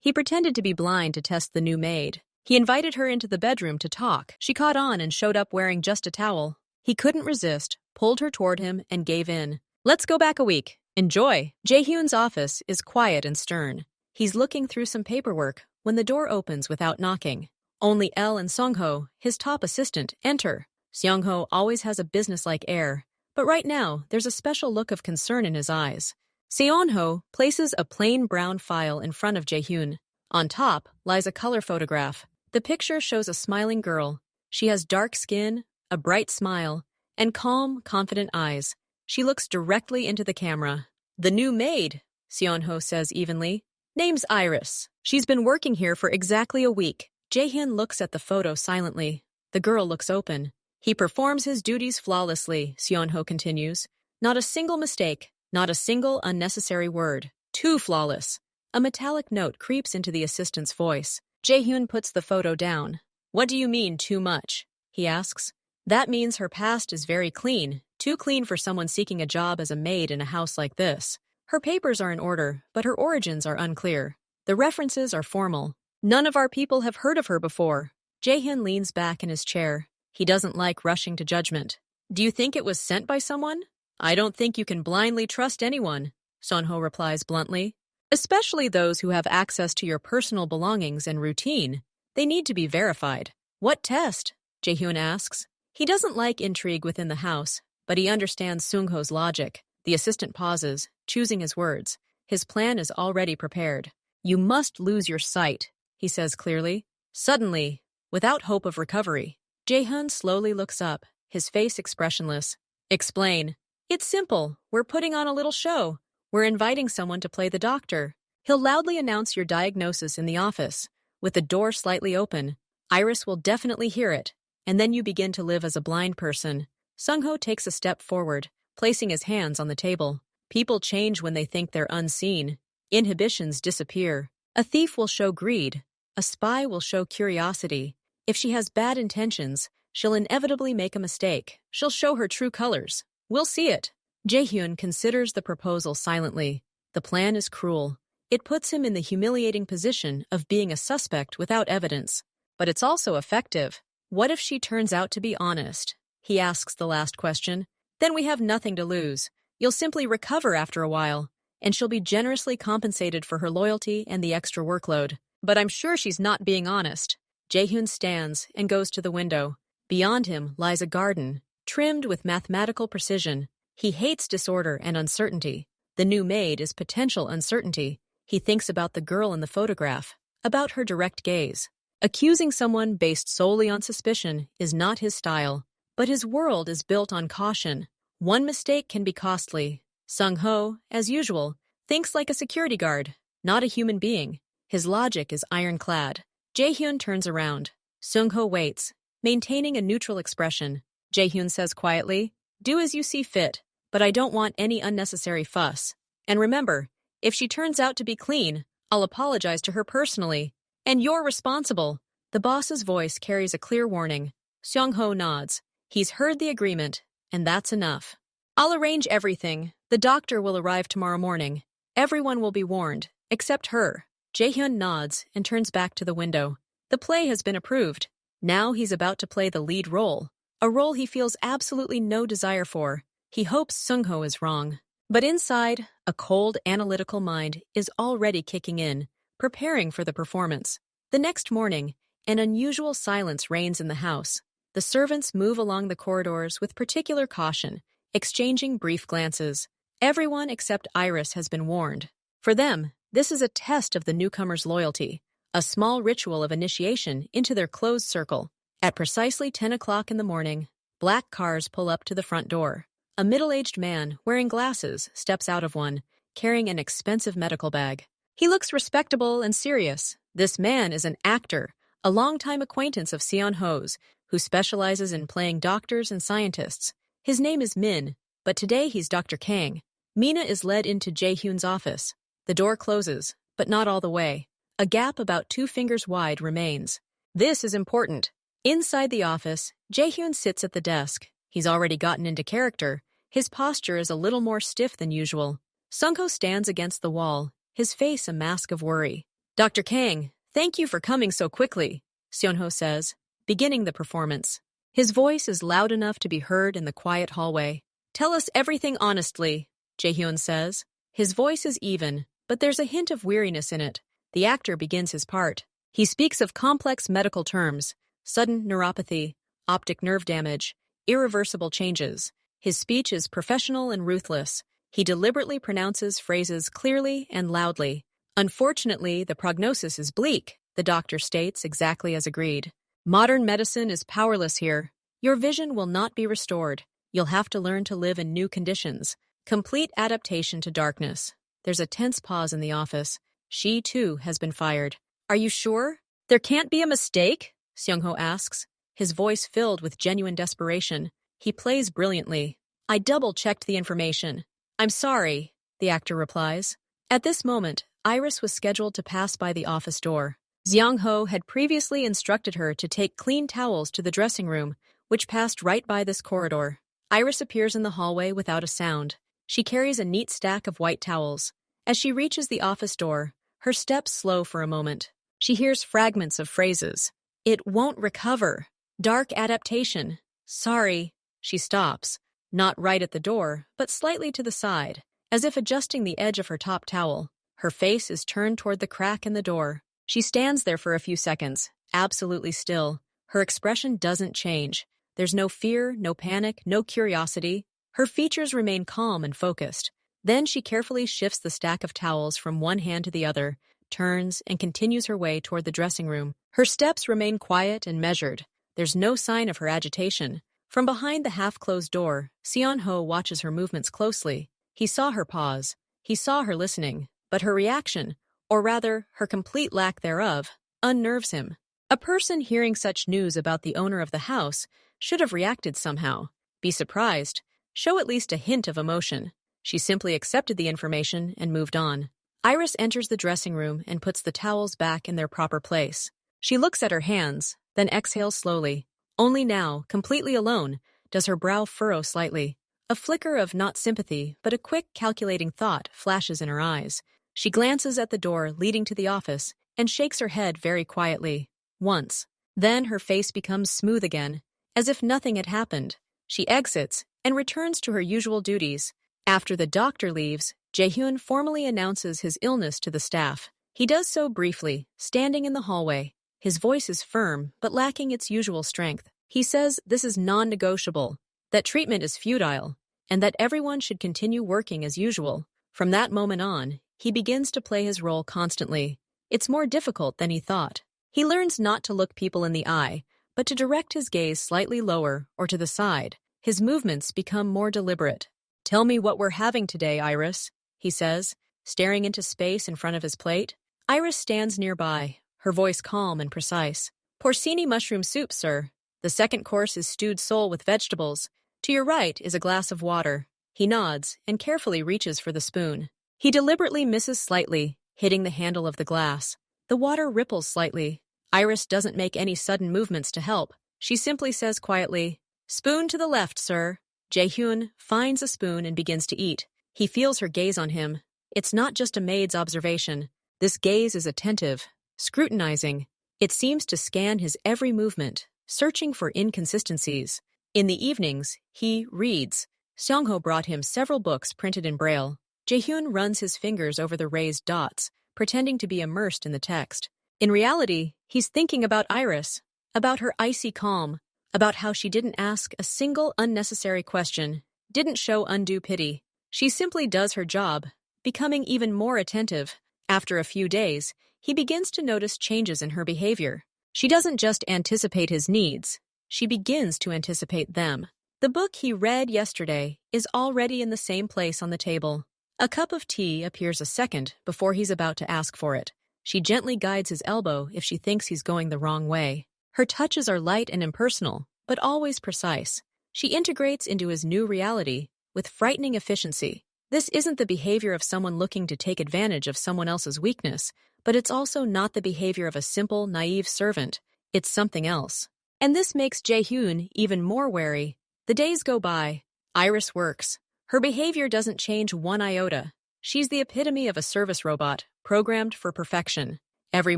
He pretended to be blind to test the new maid. He invited her into the bedroom to talk. She caught on and showed up wearing just a towel. He couldn't resist, pulled her toward him, and gave in. Let's go back a week. Enjoy. Jaehyun's office is quiet and stern. He's looking through some paperwork when the door opens without knocking. Only Elle and Sungho, his top assistant, enter. Seongho always has a businesslike air, but right now there's a special look of concern in his eyes. Seonho places a plain brown file in front of Jaehyun. On top lies a color photograph. The picture shows a smiling girl. She has dark skin, a bright smile, and calm, confident eyes. She looks directly into the camera. The new maid, Seonho says evenly. Name's Iris. She's been working here for exactly a week. Jaehyun looks at the photo silently. The girl looks open. He performs his duties flawlessly, Seonho continues. Not a single mistake, not a single unnecessary word. Too flawless. A metallic note creeps into the assistant's voice. Jaehyun puts the photo down. What do you mean, too much? He asks. That means her past is very clean. Too clean for someone seeking a job as a maid in a house like this. Her papers are in order, but her origins are unclear. The references are formal. None of our people have heard of her before. Jaehyun leans back in his chair. He doesn't like rushing to judgment. Do you think it was sent by someone? I don't think you can blindly trust anyone, Seonho replies bluntly. Especially those who have access to your personal belongings and routine. They need to be verified. What test? Jaehyun asks. He doesn't like intrigue within the house, but he understands Sungho's logic. The assistant pauses, choosing his words. His plan is already prepared. You must lose your sight, he says clearly. Suddenly, without hope of recovery, Jaehyun slowly looks up, his face expressionless. Explain. It's simple. We're putting on a little show. We're inviting someone to play the doctor. He'll loudly announce your diagnosis in the office. With the door slightly open, Iris will definitely hear it, and then you begin to live as a blind person. Sungho takes a step forward, placing his hands on the table. People change when they think they're unseen. Inhibitions disappear. A thief will show greed. A spy will show curiosity. If she has bad intentions, she'll inevitably make a mistake. She'll show her true colors. We'll see it. Jaehyun considers the proposal silently. The plan is cruel. It puts him in the humiliating position of being a suspect without evidence. But it's also effective. What if she turns out to be honest? He asks the last question. Then we have nothing to lose. You'll simply recover after a while, and she'll be generously compensated for her loyalty and the extra workload. But I'm sure she's not being honest. Jaehyun stands and goes to the window. Beyond him lies a garden, trimmed with mathematical precision. He hates disorder and uncertainty. The new maid is potential uncertainty. He thinks about the girl in the photograph, about her direct gaze. Accusing someone based solely on suspicion is not his style, but his world is built on caution. One mistake can be costly. Sungho, as usual, thinks like a security guard, not a human being. His logic is ironclad. Jaehyun turns around. Sungho waits, maintaining a neutral expression. Jaehyun says quietly, "Do as you see fit, but I don't want any unnecessary fuss. And remember, if she turns out to be clean, I'll apologize to her personally. And you're responsible." The boss's voice carries a clear warning. Seongho nods. He's heard the agreement, and that's enough. I'll arrange everything. The doctor will arrive tomorrow morning. Everyone will be warned, except her. Jaehyun nods and turns back to the window. The play has been approved. Now he's about to play the lead role, a role he feels absolutely no desire for. He hopes Sungho is wrong. But inside, a cold, analytical mind is already kicking in, preparing for the performance. The next morning, an unusual silence reigns in the house. The servants move along the corridors with particular caution, exchanging brief glances. Everyone except Iris has been warned. For them, this is a test of the newcomer's loyalty, a small ritual of initiation into their closed circle. At precisely 10 o'clock in the morning, black cars pull up to the front door. A middle-aged man, wearing glasses, steps out of one, carrying an expensive medical bag. He looks respectable and serious. This man is an actor, a longtime acquaintance of Seonho's, who specializes in playing doctors and scientists. His name is Min, but today he's Dr. Kang. Mina is led into Jaehyun's office. The door closes, but not all the way. A gap about 2 fingers wide remains. This is important. Inside the office, Jaehyun sits at the desk. He's already gotten into character. His posture is a little more stiff than usual. Sungho stands against the wall, his face a mask of worry. Dr. Kang, thank you for coming so quickly, Seonho says, beginning the performance. His voice is loud enough to be heard in the quiet hallway. Tell us everything honestly, Jaehyun says. His voice is even, but there's a hint of weariness in it. The actor begins his part. He speaks of complex medical terms, sudden neuropathy, optic nerve damage, irreversible changes. His speech is professional and ruthless. He deliberately pronounces phrases clearly and loudly. Unfortunately, the prognosis is bleak, the doctor states exactly as agreed. Modern medicine is powerless here. Your vision will not be restored. You'll have to learn to live in new conditions. Complete adaptation to darkness. There's a tense pause in the office. She, too, has been fired. Are you sure? There can't be a mistake? Seongho asks, his voice filled with genuine desperation. He plays brilliantly. I double-checked the information. I'm sorry, the actor replies. At this moment, Iris was scheduled to pass by the office door. Xiang-ho had previously instructed her to take clean towels to the dressing room, which passed right by this corridor. Iris appears in the hallway without a sound. She carries a neat stack of white towels. As she reaches the office door, her steps slow for a moment. She hears fragments of phrases. It won't recover. Dark adaptation. Sorry. She stops, not right at the door, but slightly to the side, as if adjusting the edge of her top towel. Her face is turned toward the crack in the door. She stands there for a few seconds, absolutely still. Her expression doesn't change. There's no fear, no panic, no curiosity. Her features remain calm and focused. Then she carefully shifts the stack of towels from one hand to the other, turns, and continues her way toward the dressing room. Her steps remain quiet and measured. There's no sign of her agitation. From behind the half-closed door, Seon-ho watches her movements closely. He saw her pause. He saw her listening. But her reaction, or rather, her complete lack thereof, unnerves him. A person hearing such news about the owner of the house should have reacted somehow. Be surprised. Show at least a hint of emotion. She simply accepted the information and moved on. Iris enters the dressing room and puts the towels back in their proper place. She looks at her hands, then exhales slowly. Only now, completely alone, does her brow furrow slightly. A flicker of not sympathy, but a quick, calculating thought flashes in her eyes. She glances at the door leading to the office and shakes her head very quietly. Once. Then her face becomes smooth again, as if nothing had happened. She exits and returns to her usual duties. After the doctor leaves, Jaehyun formally announces his illness to the staff. He does so briefly, standing in the hallway. His voice is firm, but lacking its usual strength. He says this is non-negotiable, that treatment is futile, and that everyone should continue working as usual. From that moment on, he begins to play his role constantly. It's more difficult than he thought. He learns not to look people in the eye, but to direct his gaze slightly lower or to the side. His movements become more deliberate. Tell me what we're having today, Iris, he says, staring into space in front of his plate. Iris stands nearby, her voice calm and precise. Porcini mushroom soup, sir. The second course is stewed sole with vegetables. To your right is a glass of water. He nods and carefully reaches for the spoon. He deliberately misses slightly, hitting the handle of the glass. The water ripples slightly. Iris doesn't make any sudden movements to help. She simply says quietly, "Spoon to the left, sir." Jaehyun finds a spoon and begins to eat. He feels her gaze on him. It's not just a maid's observation. This gaze is attentive, scrutinizing. It seems to scan his every movement, searching for inconsistencies. In the evenings, he reads. Seongho brought him several books printed in Braille. Jaehyun runs his fingers over the raised dots, pretending to be immersed in the text. In reality, he's thinking about Iris, about her icy calm, about how she didn't ask a single unnecessary question, didn't show undue pity. She simply does her job, becoming even more attentive. After a few days, he begins to notice changes in her behavior. She doesn't just anticipate his needs, she begins to anticipate them. The book he read yesterday is already in the same place on the table. A cup of tea appears a second before he's about to ask for it. She gently guides his elbow if she thinks he's going the wrong way. Her touches are light and impersonal, but always precise. She integrates into his new reality with frightening efficiency. This isn't the behavior of someone looking to take advantage of someone else's weakness, but it's also not the behavior of a simple, naive servant. It's something else. And this makes Jaehyun even more wary. The days go by. Iris works. Her behavior doesn't change one iota. She's the epitome of a service robot, programmed for perfection. Every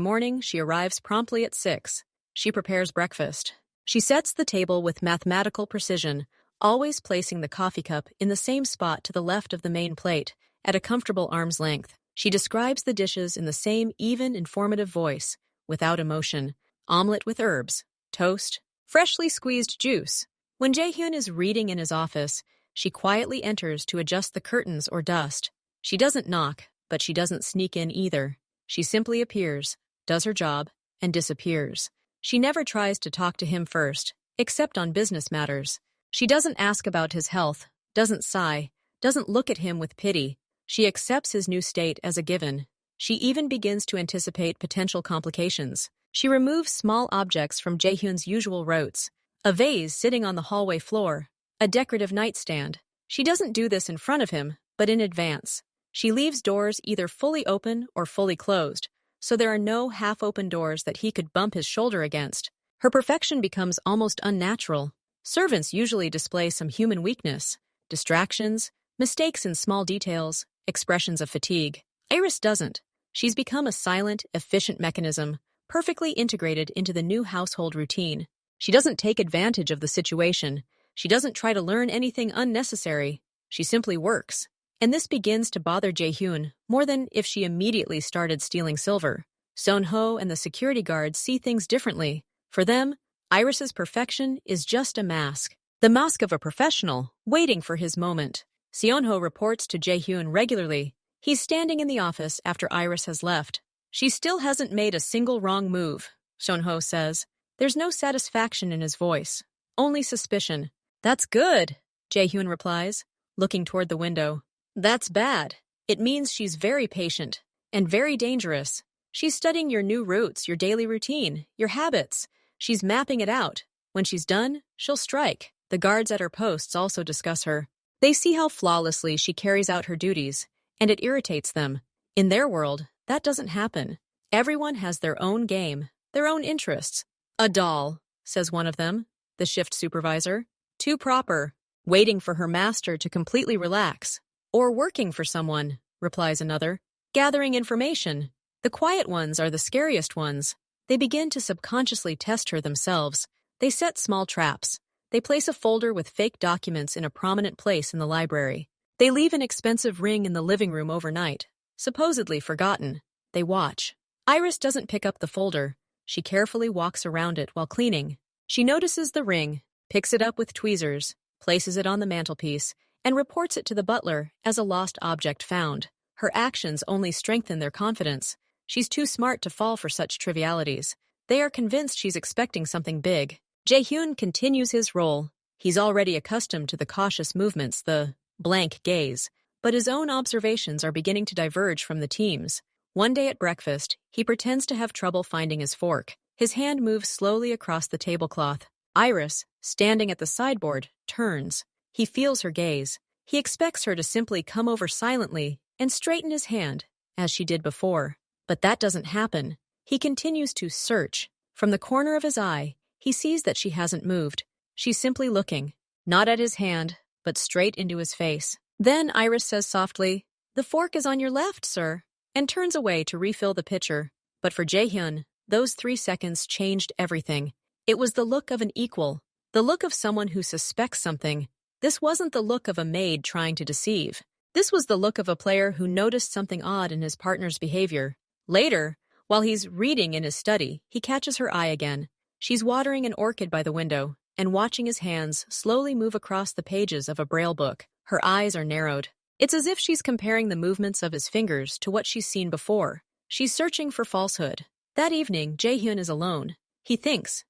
morning, she arrives promptly at 6. She prepares breakfast. She sets the table with mathematical precision, always placing the coffee cup in the same spot to the left of the main plate, at a comfortable arm's length. She describes the dishes in the same even, informative voice, without emotion. Omelette with herbs, toast, freshly squeezed juice. When Jaehyun is reading in his office, she quietly enters to adjust the curtains or dust. She doesn't knock, but she doesn't sneak in either. She simply appears, does her job, and disappears. She never tries to talk to him first, except on business matters. She doesn't ask about his health, doesn't sigh, doesn't look at him with pity. She accepts his new state as a given. She even begins to anticipate potential complications. She removes small objects from Jaehyun's usual routes. A vase sitting on the hallway floor, a decorative nightstand. She doesn't do this in front of him, but in advance. She leaves doors either fully open or fully closed, so there are no half-open doors that he could bump his shoulder against. Her perfection becomes almost unnatural. Servants usually display some human weakness, distractions, mistakes in small details, expressions of fatigue. Iris doesn't. She's become a silent, efficient mechanism, perfectly integrated into the new household routine. She doesn't take advantage of the situation. She doesn't try to learn anything unnecessary. She simply works. And this begins to bother Jaehyun more than if she immediately started stealing silver. Seon-ho and the security guards see things differently. For them, Iris's perfection is just a mask. The mask of a professional, waiting for his moment. Seon-ho reports to Jaehyun regularly. He's standing in the office after Iris has left. She still hasn't made a single wrong move, Seon-ho says. There's no satisfaction in his voice, only suspicion. That's good, Jaehyun replies, looking toward the window. That's bad. It means she's very patient and very dangerous. She's studying your new routes, your daily routine, your habits. She's mapping it out. When she's done, she'll strike. The guards at her posts also discuss her. They see how flawlessly she carries out her duties, and it irritates them. In their world, that doesn't happen. Everyone has their own game, their own interests. A doll, says one of them, the shift supervisor. Too proper, waiting for her master to completely relax. Or working for someone, replies another. Gathering information. The quiet ones are the scariest ones. They begin to subconsciously test her themselves. They set small traps. They place a folder with fake documents in a prominent place in the library. They leave an expensive ring in the living room overnight, supposedly forgotten. They watch. Iris doesn't pick up the folder. She carefully walks around it while cleaning. She notices the ring, picks it up with tweezers, places it on the mantelpiece, and reports it to the butler as a lost object found. Her actions only strengthen their confidence. She's too smart to fall for such trivialities. They are convinced she's expecting something big. Jaehyun continues his role. He's already accustomed to the cautious movements, the blank gaze, but his own observations are beginning to diverge from the team's. One day at breakfast, he pretends to have trouble finding his fork. His hand moves slowly across the tablecloth. Iris, standing at the sideboard, turns. He feels her gaze. He expects her to simply come over silently and straighten his hand, as she did before. But that doesn't happen. He continues to search. From the corner of his eye, he sees that she hasn't moved. She's simply looking, not at his hand, but straight into his face. Then Iris says softly, "The fork is on your left, sir," and turns away to refill the pitcher. But for Jaehyun, those 3 seconds changed everything. It was the look of an equal, the look of someone who suspects something. This wasn't the look of a maid trying to deceive. This was the look of a player who noticed something odd in his partner's behavior. Later, while he's reading in his study, he catches her eye again. She's watering an orchid by the window and watching his hands slowly move across the pages of a braille book. Her eyes are narrowed. It's as if she's comparing the movements of his fingers to what she's seen before. She's searching for falsehood. That evening, Jaehyun is alone. He thinks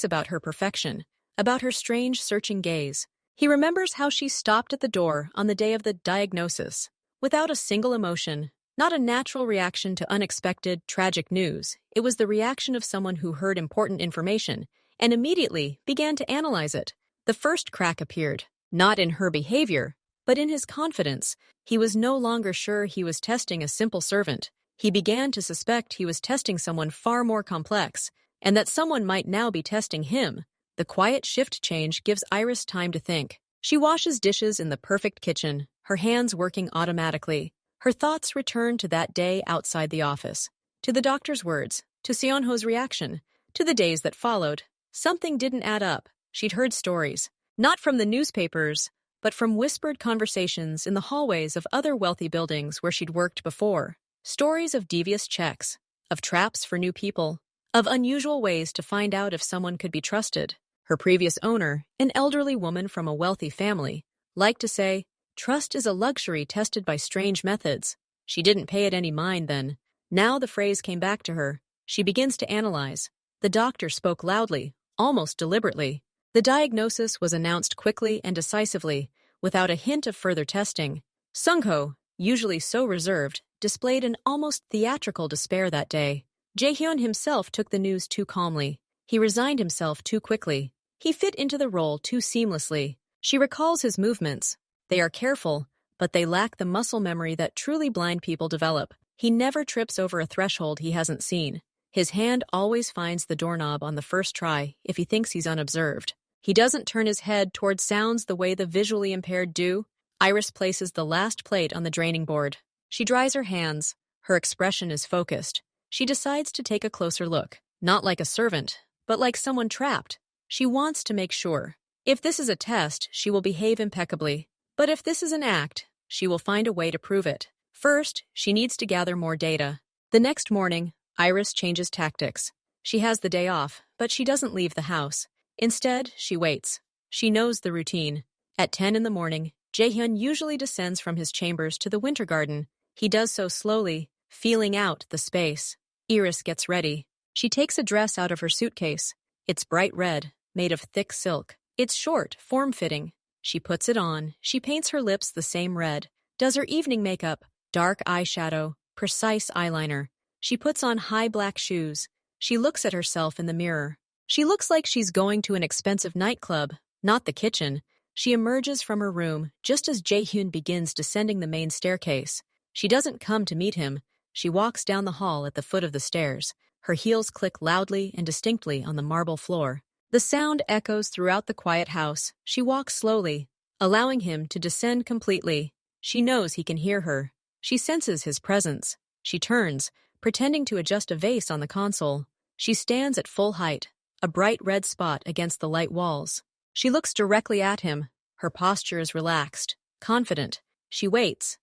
about her perfection, about her strange, searching gaze. He remembers how she stopped at the door on the day of the diagnosis, without a single emotion, not a natural reaction to unexpected, tragic news. It was the reaction of someone who heard important information and immediately began to analyze it. The first crack appeared, not in her behavior, but in his confidence. He was no longer sure he was testing a simple servant. He began to suspect he was testing someone far more complex, and that someone might now be testing him. The quiet shift change gives Iris time to think. She washes dishes in the perfect kitchen, her hands working automatically. Her thoughts return to that day outside the office. To the doctor's words, to Seonho's reaction, to the days that followed. Something didn't add up. She'd heard stories, not from the newspapers, but from whispered conversations in the hallways of other wealthy buildings where she'd worked before. Stories of devious checks, of traps for new people, of unusual ways to find out if someone could be trusted. Her previous owner, an elderly woman from a wealthy family, liked to say, "Trust is a luxury tested by strange methods." She didn't pay it any mind then. Now the phrase came back to her. She begins to analyze. The doctor spoke loudly, almost deliberately. The diagnosis was announced quickly and decisively, without a hint of further testing. Sungho, usually so reserved, displayed an almost theatrical despair that day. Jaehyun himself took the news too calmly. He resigned himself too quickly. He fit into the role too seamlessly. She recalls his movements. They are careful, but they lack the muscle memory that truly blind people develop. He never trips over a threshold he hasn't seen. His hand always finds the doorknob on the first try if he thinks he's unobserved. He doesn't turn his head toward sounds the way the visually impaired do. Iris places the last plate on the draining board. She dries her hands. Her expression is focused. She decides to take a closer look, not like a servant, but like someone trapped. She wants to make sure. If this is a test, she will behave impeccably. But if this is an act, she will find a way to prove it. First, she needs to gather more data. The next morning, Iris changes tactics. She has the day off, but she doesn't leave the house. Instead, she waits. She knows the routine. At 10 in the morning, Jaehyun usually descends from his chambers to the winter garden. He does so slowly, feeling out the space. Iris gets ready. She takes a dress out of her suitcase. It's bright red, made of thick silk. It's short, form-fitting. She puts it on. She paints her lips the same red, does her evening makeup, dark eyeshadow, precise eyeliner. She puts on high black shoes. She looks at herself in the mirror. She looks like she's going to an expensive nightclub, not the kitchen. She emerges from her room just as Jaehyun begins descending the main staircase. She doesn't come to meet him. She walks down the hall at the foot of the stairs. Her heels click loudly and distinctly on the marble floor. The sound echoes throughout the quiet house. She walks slowly, allowing him to descend completely. She knows he can hear her. She senses his presence. She turns, pretending to adjust a vase on the console. She stands at full height, a bright red spot against the light walls. She looks directly at him. Her posture is relaxed, confident. She waits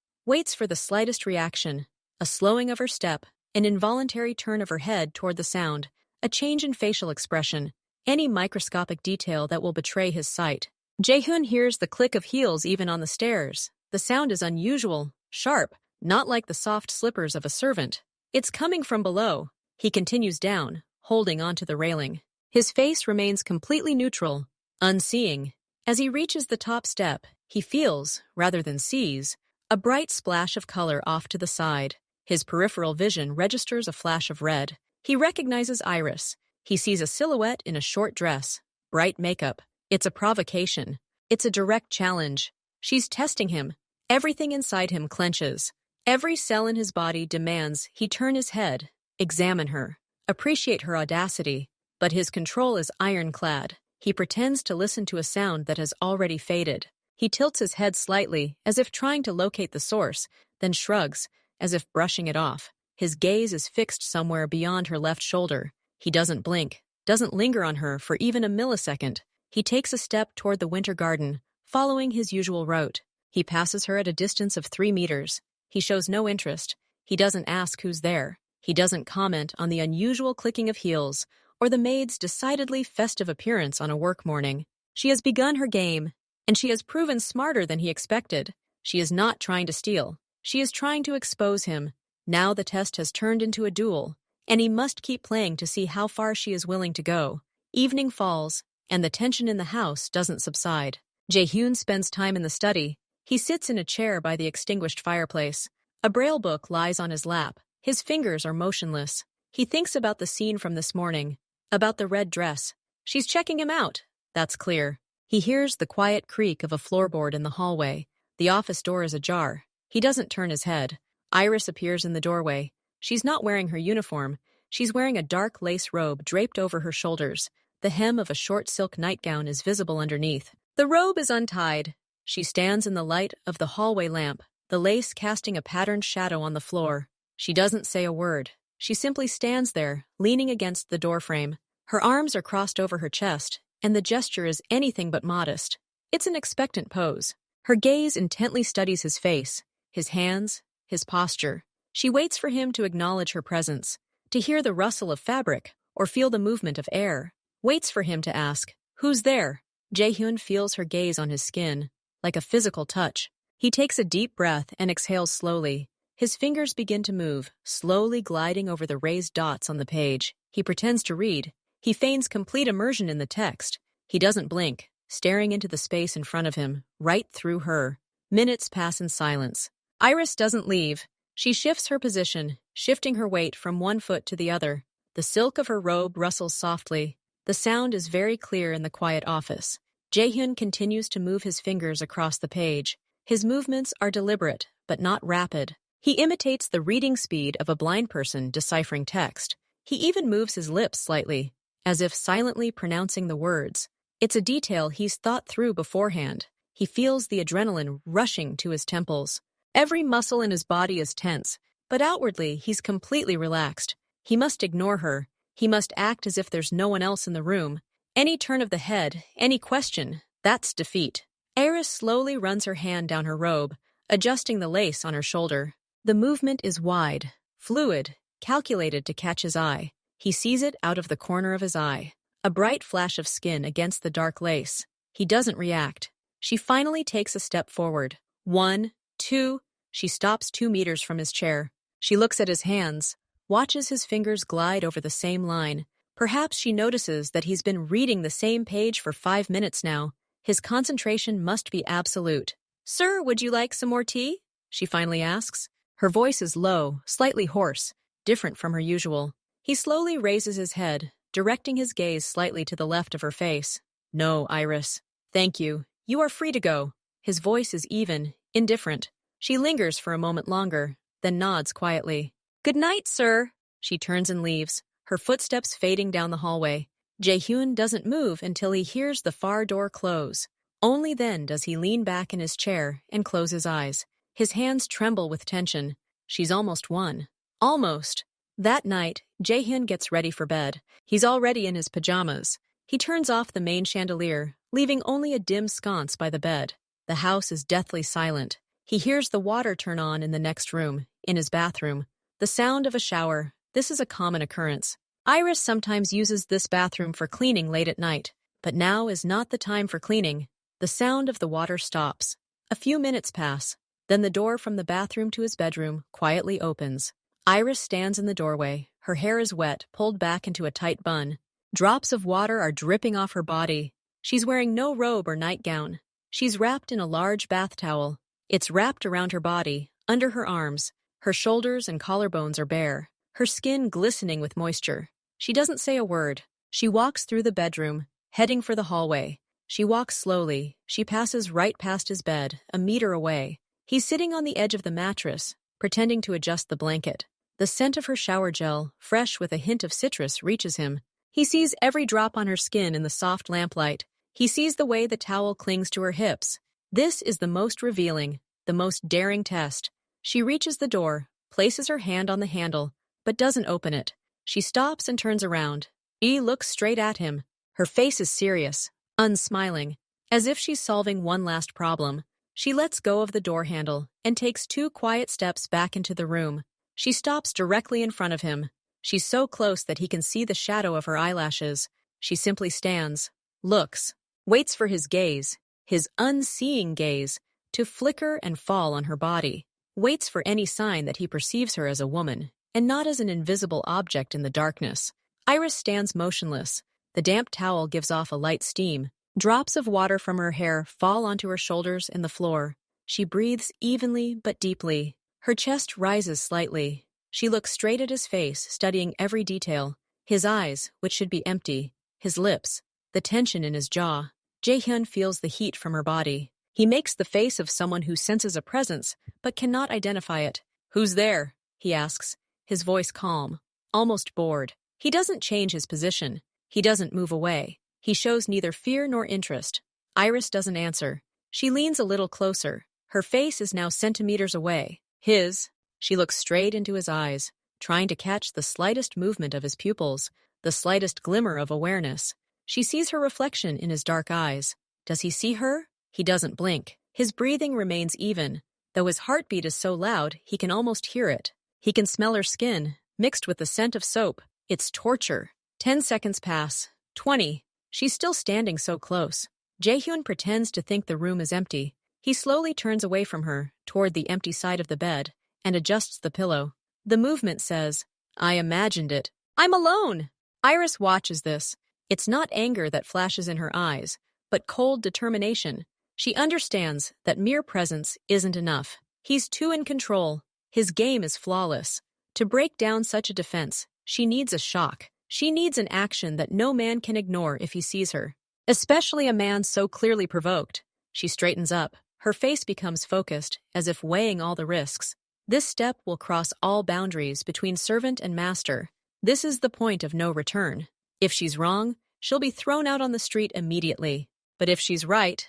for the slightest reaction, a slowing of her step, an involuntary turn of her head toward the sound, a change in facial expression, any microscopic detail that will betray his sight. Jaehyun hears the click of heels even on the stairs. The sound is unusual, sharp, not like the soft slippers of a servant. It's coming from below. He continues down, holding onto the railing. His face remains completely neutral, unseeing. As he reaches the top step, he feels, rather than sees, a bright splash of color off to the side. His peripheral vision registers a flash of red. He recognizes Iris. He sees a silhouette in a short dress, bright makeup. It's a provocation. It's a direct challenge. She's testing him. Everything inside him clenches. Every cell in his body demands he turn his head, examine her, appreciate her audacity. But his control is ironclad. He pretends to listen to a sound that has already faded. He tilts his head slightly, as if trying to locate the source, then shrugs, as if brushing it off. His gaze is fixed somewhere beyond her left shoulder. He doesn't blink, doesn't linger on her for even a millisecond. He takes a step toward the winter garden, following his usual route. He passes her at a distance of 3 meters. He shows no interest. He doesn't ask who's there. He doesn't comment on the unusual clicking of heels or the maid's decidedly festive appearance on a work morning. She has begun her game, and she has proven smarter than he expected. She is not trying to steal. She is trying to expose him. Now the test has turned into a duel, and he must keep playing to see how far she is willing to go. Evening falls, and the tension in the house doesn't subside. Jaehyun spends time in the study. He sits in a chair by the extinguished fireplace. A braille book lies on his lap. His fingers are motionless. He thinks about the scene from this morning, about the red dress. She's checking him out. That's clear. He hears the quiet creak of a floorboard in the hallway. The office door is ajar. He doesn't turn his head. Iris appears in the doorway. She's not wearing her uniform. She's wearing a dark lace robe draped over her shoulders. The hem of a short silk nightgown is visible underneath. The robe is untied. She stands in the light of the hallway lamp, the lace casting a patterned shadow on the floor. She doesn't say a word. She simply stands there, leaning against the doorframe. Her arms are crossed over her chest, and the gesture is anything but modest. It's an expectant pose. Her gaze intently studies his face, his hands, his posture. She waits for him to acknowledge her presence, to hear the rustle of fabric or feel the movement of air. Waits for him to ask, "Who's there?" Jaehyun feels her gaze on his skin, like a physical touch. He takes a deep breath and exhales slowly. His fingers begin to move, slowly gliding over the raised dots on the page. He pretends to read. He feigns complete immersion in the text. He doesn't blink, staring into the space in front of him, right through her. Minutes pass in silence. Iris doesn't leave. She shifts her position, shifting her weight from one foot to the other. The silk of her robe rustles softly. The sound is very clear in the quiet office. Jaehyun continues to move his fingers across the page. His movements are deliberate, but not rapid. He imitates the reading speed of a blind person deciphering text. He even moves his lips slightly, as if silently pronouncing the words. It's a detail he's thought through beforehand. He feels the adrenaline rushing to his temples. Every muscle in his body is tense, but outwardly he's completely relaxed. He must ignore her. He must act as if there's no one else in the room. Any turn of the head, any question, that's defeat. Iris slowly runs her hand down her robe, adjusting the lace on her shoulder. The movement is wide, fluid, calculated to catch his eye. He sees it out of the corner of his eye. A bright flash of skin against the dark lace. He doesn't react. She finally takes a step forward. 1, 2. She stops 2 meters from his chair. She looks at his hands, watches his fingers glide over the same line. Perhaps she notices that he's been reading the same page for 5 minutes now. His concentration must be absolute. "Sir, would you like some more tea?" she finally asks. Her voice is low, slightly hoarse, different from her usual. He slowly raises his head, directing his gaze slightly to the left of her face. "No, Iris. Thank you. You are free to go." His voice is even, indifferent. She lingers for a moment longer, then nods quietly. "Good night, sir." She turns and leaves, her footsteps fading down the hallway. Jaehyun doesn't move until he hears the far door close. Only then does he lean back in his chair and close his eyes. His hands tremble with tension. She's almost won. Almost. That night, Jaehyun gets ready for bed. He's already in his pajamas. He turns off the main chandelier, leaving only a dim sconce by the bed. The house is deathly silent. He hears the water turn on in the next room, in his bathroom. The sound of a shower. This is a common occurrence. Iris sometimes uses this bathroom for cleaning late at night, but now is not the time for cleaning. The sound of the water stops. A few minutes pass. Then the door from the bathroom to his bedroom quietly opens. Iris stands in the doorway. Her hair is wet, pulled back into a tight bun. Drops of water are dripping off her body. She's wearing no robe or nightgown. She's wrapped in a large bath towel. It's wrapped around her body, under her arms. Her shoulders and collarbones are bare, her skin glistening with moisture. She doesn't say a word. She walks through the bedroom, heading for the hallway. She walks slowly. She passes right past his bed, a meter away. He's sitting on the edge of the mattress, pretending to adjust the blanket. The scent of her shower gel, fresh with a hint of citrus, reaches him. He sees every drop on her skin in the soft lamplight. He sees the way the towel clings to her hips. This is the most revealing, the most daring test. She reaches the door, places her hand on the handle, but doesn't open it. She stops and turns around. He looks straight at him. Her face is serious, unsmiling, as if she's solving one last problem. She lets go of the door handle and takes 2 quiet steps back into the room. She stops directly in front of him. She's so close that he can see the shadow of her eyelashes. She simply stands, looks, waits for his gaze, his unseeing gaze, to flicker and fall on her body. Waits for any sign that he perceives her as a woman, and not as an invisible object in the darkness. Iris stands motionless. The damp towel gives off a light steam. Drops of water from her hair fall onto her shoulders and the floor. She breathes evenly but deeply. Her chest rises slightly. She looks straight at his face, studying every detail. His eyes, which should be empty. His lips. The tension in his jaw. Jaehyun feels the heat from her body. He makes the face of someone who senses a presence, but cannot identify it. "Who's there?" he asks, his voice calm, almost bored. He doesn't change his position. He doesn't move away. He shows neither fear nor interest. Iris doesn't answer. She leans a little closer. Her face is now centimeters away. His. She looks straight into his eyes. trying to catch the slightest movement of his pupils, the slightest glimmer of awareness. She sees her reflection in his dark eyes. Does he see her? He doesn't blink. His breathing remains even, though his heartbeat is so loud he can almost hear it. He can smell her skin, mixed with the scent of soap. It's torture. 10 seconds pass. 20. She's still standing so close. Jaehyun pretends to think the room is empty. He slowly turns away from her, toward the empty side of the bed, and adjusts the pillow. The movement says, "I imagined it. I'm alone!" Iris watches this. It's not anger that flashes in her eyes, but cold determination. She understands that mere presence isn't enough. He's too in control. His game is flawless. To break down such a defense, she needs a shock. She needs an action that no man can ignore if he sees her, especially a man so clearly provoked. She straightens up. Her face becomes focused, as if weighing all the risks. This step will cross all boundaries between servant and master. This is the point of no return. If she's wrong, she'll be thrown out on the street immediately. But if she's right,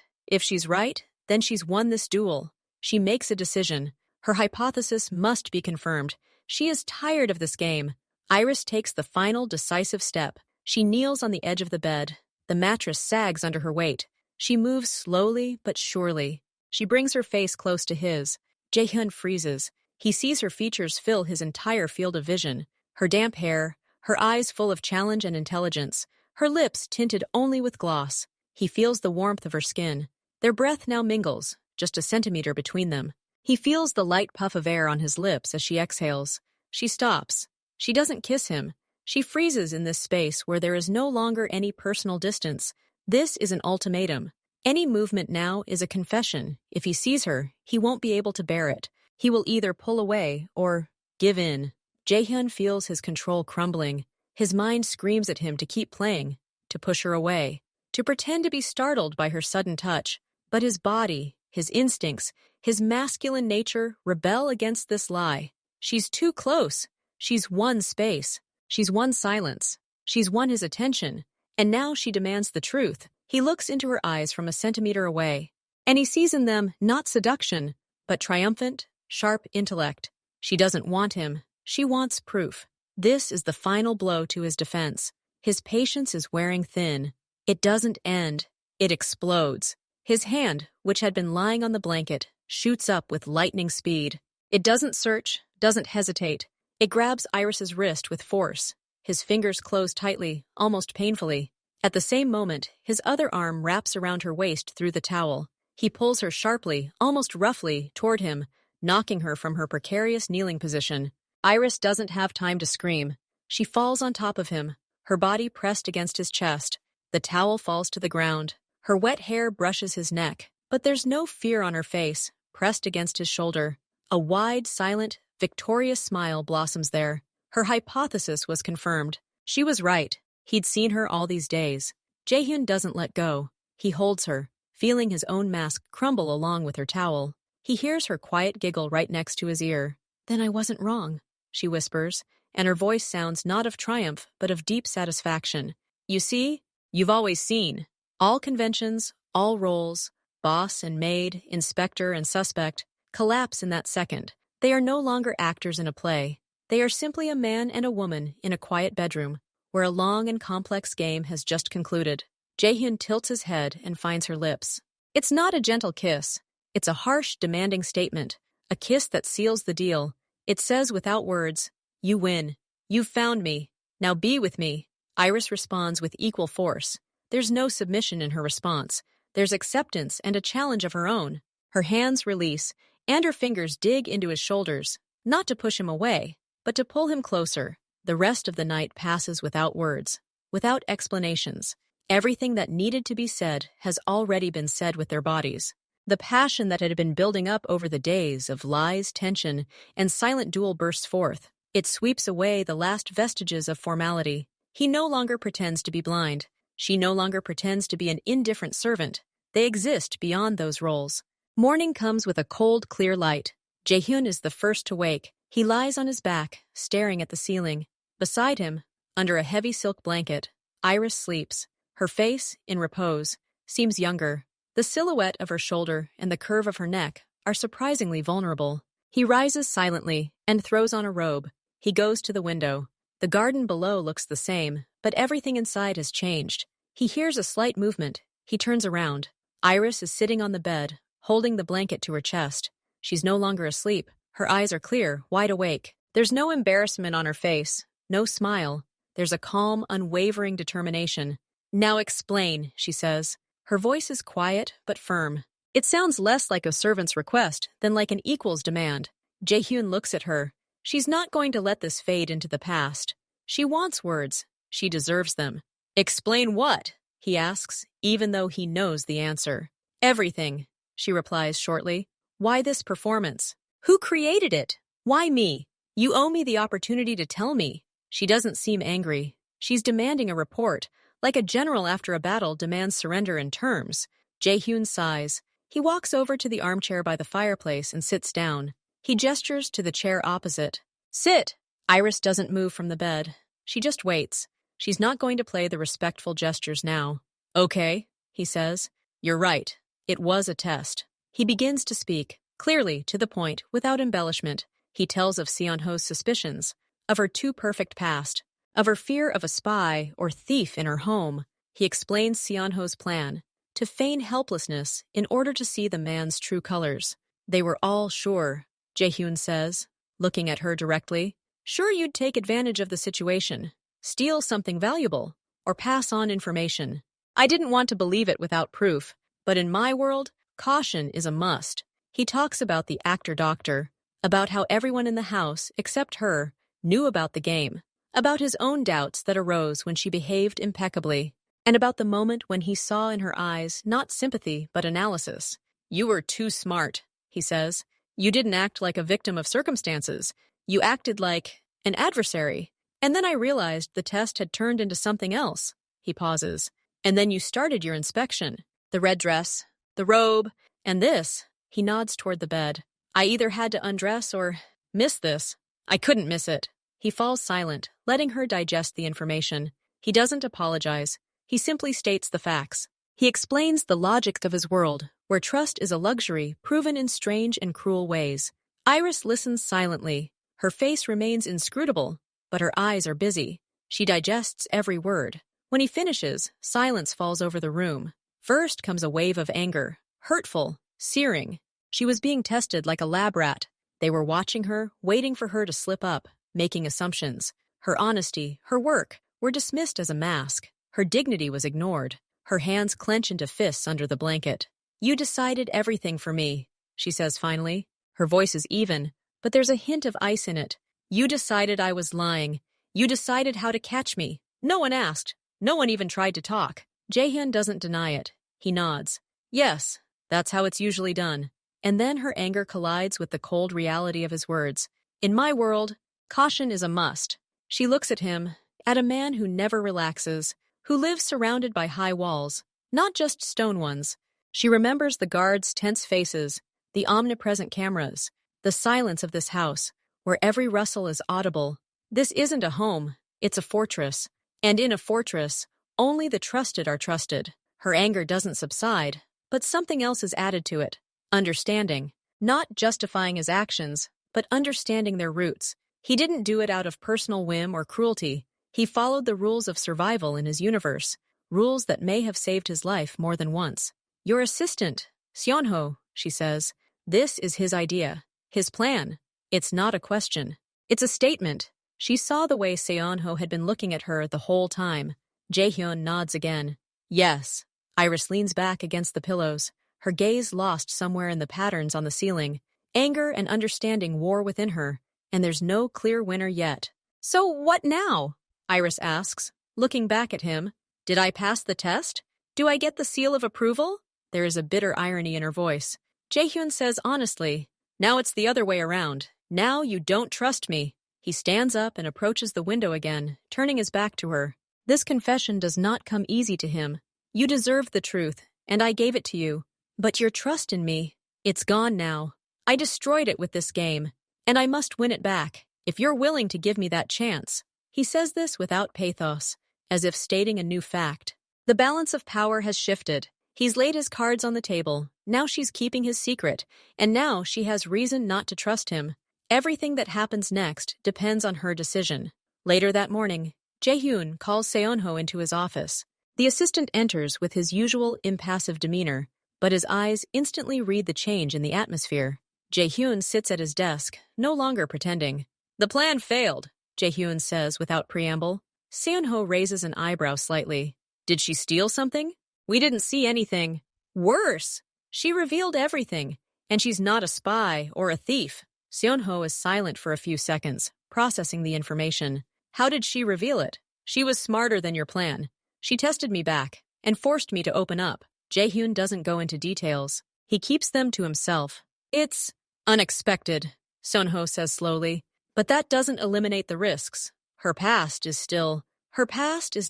then she's won this duel. She makes a decision. Her hypothesis must be confirmed. She is tired of this game. Iris takes the final decisive step. She kneels on the edge of the bed. The mattress sags under her weight. She moves slowly but surely. She brings her face close to his. Jaehyun freezes. He sees her features fill his entire field of vision. Her damp hair, her eyes full of challenge and intelligence, her lips tinted only with gloss. He feels the warmth of her skin. Their breath now mingles, just a centimeter between them. He feels the light puff of air on his lips as she exhales. She stops. She doesn't kiss him. She freezes in this space where there is no longer any personal distance. This is an ultimatum. Any movement now is a confession. If he sees her, he won't be able to bear it. He will either pull away or give in. Jaehyun feels his control crumbling. His mind screams at him to keep playing, to push her away, to pretend to be startled by her sudden touch. But his body, his instincts, his masculine nature rebel against this lie. She's too close. She's won space. She's won silence. She's won his attention. And now she demands the truth. He looks into her eyes from a centimeter away, and he sees in them not seduction, but triumphant, sharp intellect. She doesn't want him. She wants proof. This is the final blow to his defense. His patience is wearing thin. It doesn't end. It explodes. His hand, which had been lying on the blanket, shoots up with lightning speed. It doesn't search, doesn't hesitate. It grabs Iris's wrist with force. His fingers close tightly, almost painfully. At the same moment, his other arm wraps around her waist through the towel. He pulls her sharply, almost roughly, toward him, knocking her from her precarious kneeling position. Iris doesn't have time to scream. She falls on top of him, her body pressed against his chest. The towel falls to the ground. Her wet hair brushes his neck, but there's no fear on her face, pressed against his shoulder. A wide, silent, victorious smile blossoms there. Her hypothesis was confirmed. She was right. He'd seen her all these days. Jaehyun doesn't let go. He holds her, feeling his own mask crumble along with her towel. He hears her quiet giggle right next to his ear. "Then I wasn't wrong," she whispers, and her voice sounds not of triumph, but of deep satisfaction. "You see? You've always seen. All conventions, all roles, boss and maid, inspector and suspect, collapse in that second. They are no longer actors in a play. They are simply a man and a woman in a quiet bedroom, where a long and complex game has just concluded." Jaehyun tilts his head and finds her lips. It's not a gentle kiss. It's a harsh, demanding statement, a kiss that seals the deal. It says without words, "You win. You've found me. Now be with me." Iris responds with equal force. There's no submission in her response. There's acceptance and a challenge of her own. Her hands release, and her fingers dig into his shoulders, not to push him away, but to pull him closer. The rest of the night passes without words, without explanations. Everything that needed to be said has already been said with their bodies. The passion that had been building up over the days of lies, tension, and silent duel bursts forth. It sweeps away the last vestiges of formality. He no longer pretends to be blind. She no longer pretends to be an indifferent servant. They exist beyond those roles. Morning comes with a cold, clear light. Jaehyun is the first to wake. He lies on his back, staring at the ceiling. Beside him, under a heavy silk blanket, Iris sleeps. Her face, in repose, seems younger. The silhouette of her shoulder and the curve of her neck are surprisingly vulnerable. He rises silently and throws on a robe. He goes to the window. The garden below looks the same, but everything inside has changed. He hears a slight movement. He turns around. Iris is sitting on the bed, holding the blanket to her chest. She's no longer asleep. Her eyes are clear, wide awake. There's no embarrassment on her face, no smile. There's a calm, unwavering determination. "Now explain," she says. Her voice is quiet but firm. It sounds less like a servant's request than like an equal's demand. Jaehyun looks at her. She's not going to let this fade into the past. She wants words. She deserves them. "Explain what?" he asks, even though he knows the answer. "Everything," she replies shortly. "Why this performance? Who created it? Why me? You owe me the opportunity to tell me." She doesn't seem angry. She's demanding a report, like a general after a battle demands surrender in terms. Jaehyun sighs. He walks over to the armchair by the fireplace and sits down. He gestures to the chair opposite. "Sit!" Iris doesn't move from the bed. She just waits. She's not going to play the respectful gestures now. "Okay," he says. "You're right. It was a test." He begins to speak, clearly, to the point, without embellishment. He tells of Seonho's suspicions, of her too-perfect past, of her fear of a spy or thief in her home. He explains Seonho's plan, to feign helplessness in order to see the man's true colors. "They were all sure," Jaehyun says, looking at her directly. "Sure you'd take advantage of the situation, steal something valuable, or pass on information. I didn't want to believe it without proof, but in my world, caution is a must." He talks about the actor-doctor, about how everyone in the house, except her, knew about the game, about his own doubts that arose when she behaved impeccably, and about the moment when he saw in her eyes not sympathy but analysis. "You were too smart," he says. "You didn't act like a victim of circumstances. You acted like an adversary. And then I realized the test had turned into something else." He pauses. "And then you started your inspection. The red dress, the robe, and this." He nods toward the bed. "I either had to undress or miss this. I couldn't miss it." He falls silent, letting her digest the information. He doesn't apologize. He simply states the facts. He explains the logic of his world, where trust is a luxury proven in strange and cruel ways. Iris listens silently. Her face remains inscrutable, but her eyes are busy. She digests every word. When he finishes, silence falls over the room. First comes a wave of anger, hurtful, searing. She was being tested like a lab rat. They were watching her, waiting for her to slip up, making assumptions. Her honesty, her work, were dismissed as a mask. Her dignity was ignored. Her hands clench into fists under the blanket. "You decided everything for me," she says finally. Her voice is even, but there's a hint of ice in it. "You decided I was lying. You decided how to catch me. No one asked. No one even tried to talk." Jaehyun doesn't deny it. He nods. "Yes, that's how it's usually done." And then her anger collides with the cold reality of his words. "In my world, caution is a must." She looks at him, at a man who never relaxes, who lives surrounded by high walls, not just stone ones. She remembers the guards' tense faces, the omnipresent cameras, the silence of this house, where every rustle is audible. This isn't a home, it's a fortress. And in a fortress, only the trusted are trusted. Her anger doesn't subside, but something else is added to it. Understanding. Not justifying his actions, but understanding their roots. He didn't do it out of personal whim or cruelty. He followed the rules of survival in his universe, rules that may have saved his life more than once. "Your assistant, Seonho," she says. This is his idea, his plan. It's not a question. It's a statement. She saw the way Seonho had been looking at her the whole time. Jaehyun nods again. "Yes." Iris leans back against the pillows, her gaze lost somewhere in the patterns on the ceiling. Anger and understanding war within her, and there's no clear winner yet. "So what now?" Iris asks, looking back at him. "Did I pass the test? Do I get the seal of approval?" There is a bitter irony in her voice. Jaehyun says honestly, "Now it's the other way around. Now you don't trust me." He stands up and approaches the window again, turning his back to her. This confession does not come easy to him. "You deserved the truth, and I gave it to you. But your trust in me, it's gone now. I destroyed it with this game, and I must win it back, if you're willing to give me that chance." He says this without pathos, as if stating a new fact. The balance of power has shifted. He's laid his cards on the table. Now she's keeping his secret, and now she has reason not to trust him. Everything that happens next depends on her decision. Later that morning, Jae-hyun calls Seonho into his office. The assistant enters with his usual impassive demeanor, but his eyes instantly read the change in the atmosphere. Jae-hyun sits at his desk, no longer pretending. "The plan failed," Jae-hyun says without preamble. Seonho raises an eyebrow slightly. "Did she steal something?" "We didn't see anything." "Worse! She revealed everything, and she's not a spy or a thief." Seonho is silent for a few seconds, processing the information. "How did she reveal it?" "She was smarter than your plan. She tested me back and forced me to open up." Jae-hyun doesn't go into details. He keeps them to himself. "It's unexpected," Seonho says slowly, "but that doesn't eliminate the risks. Her past is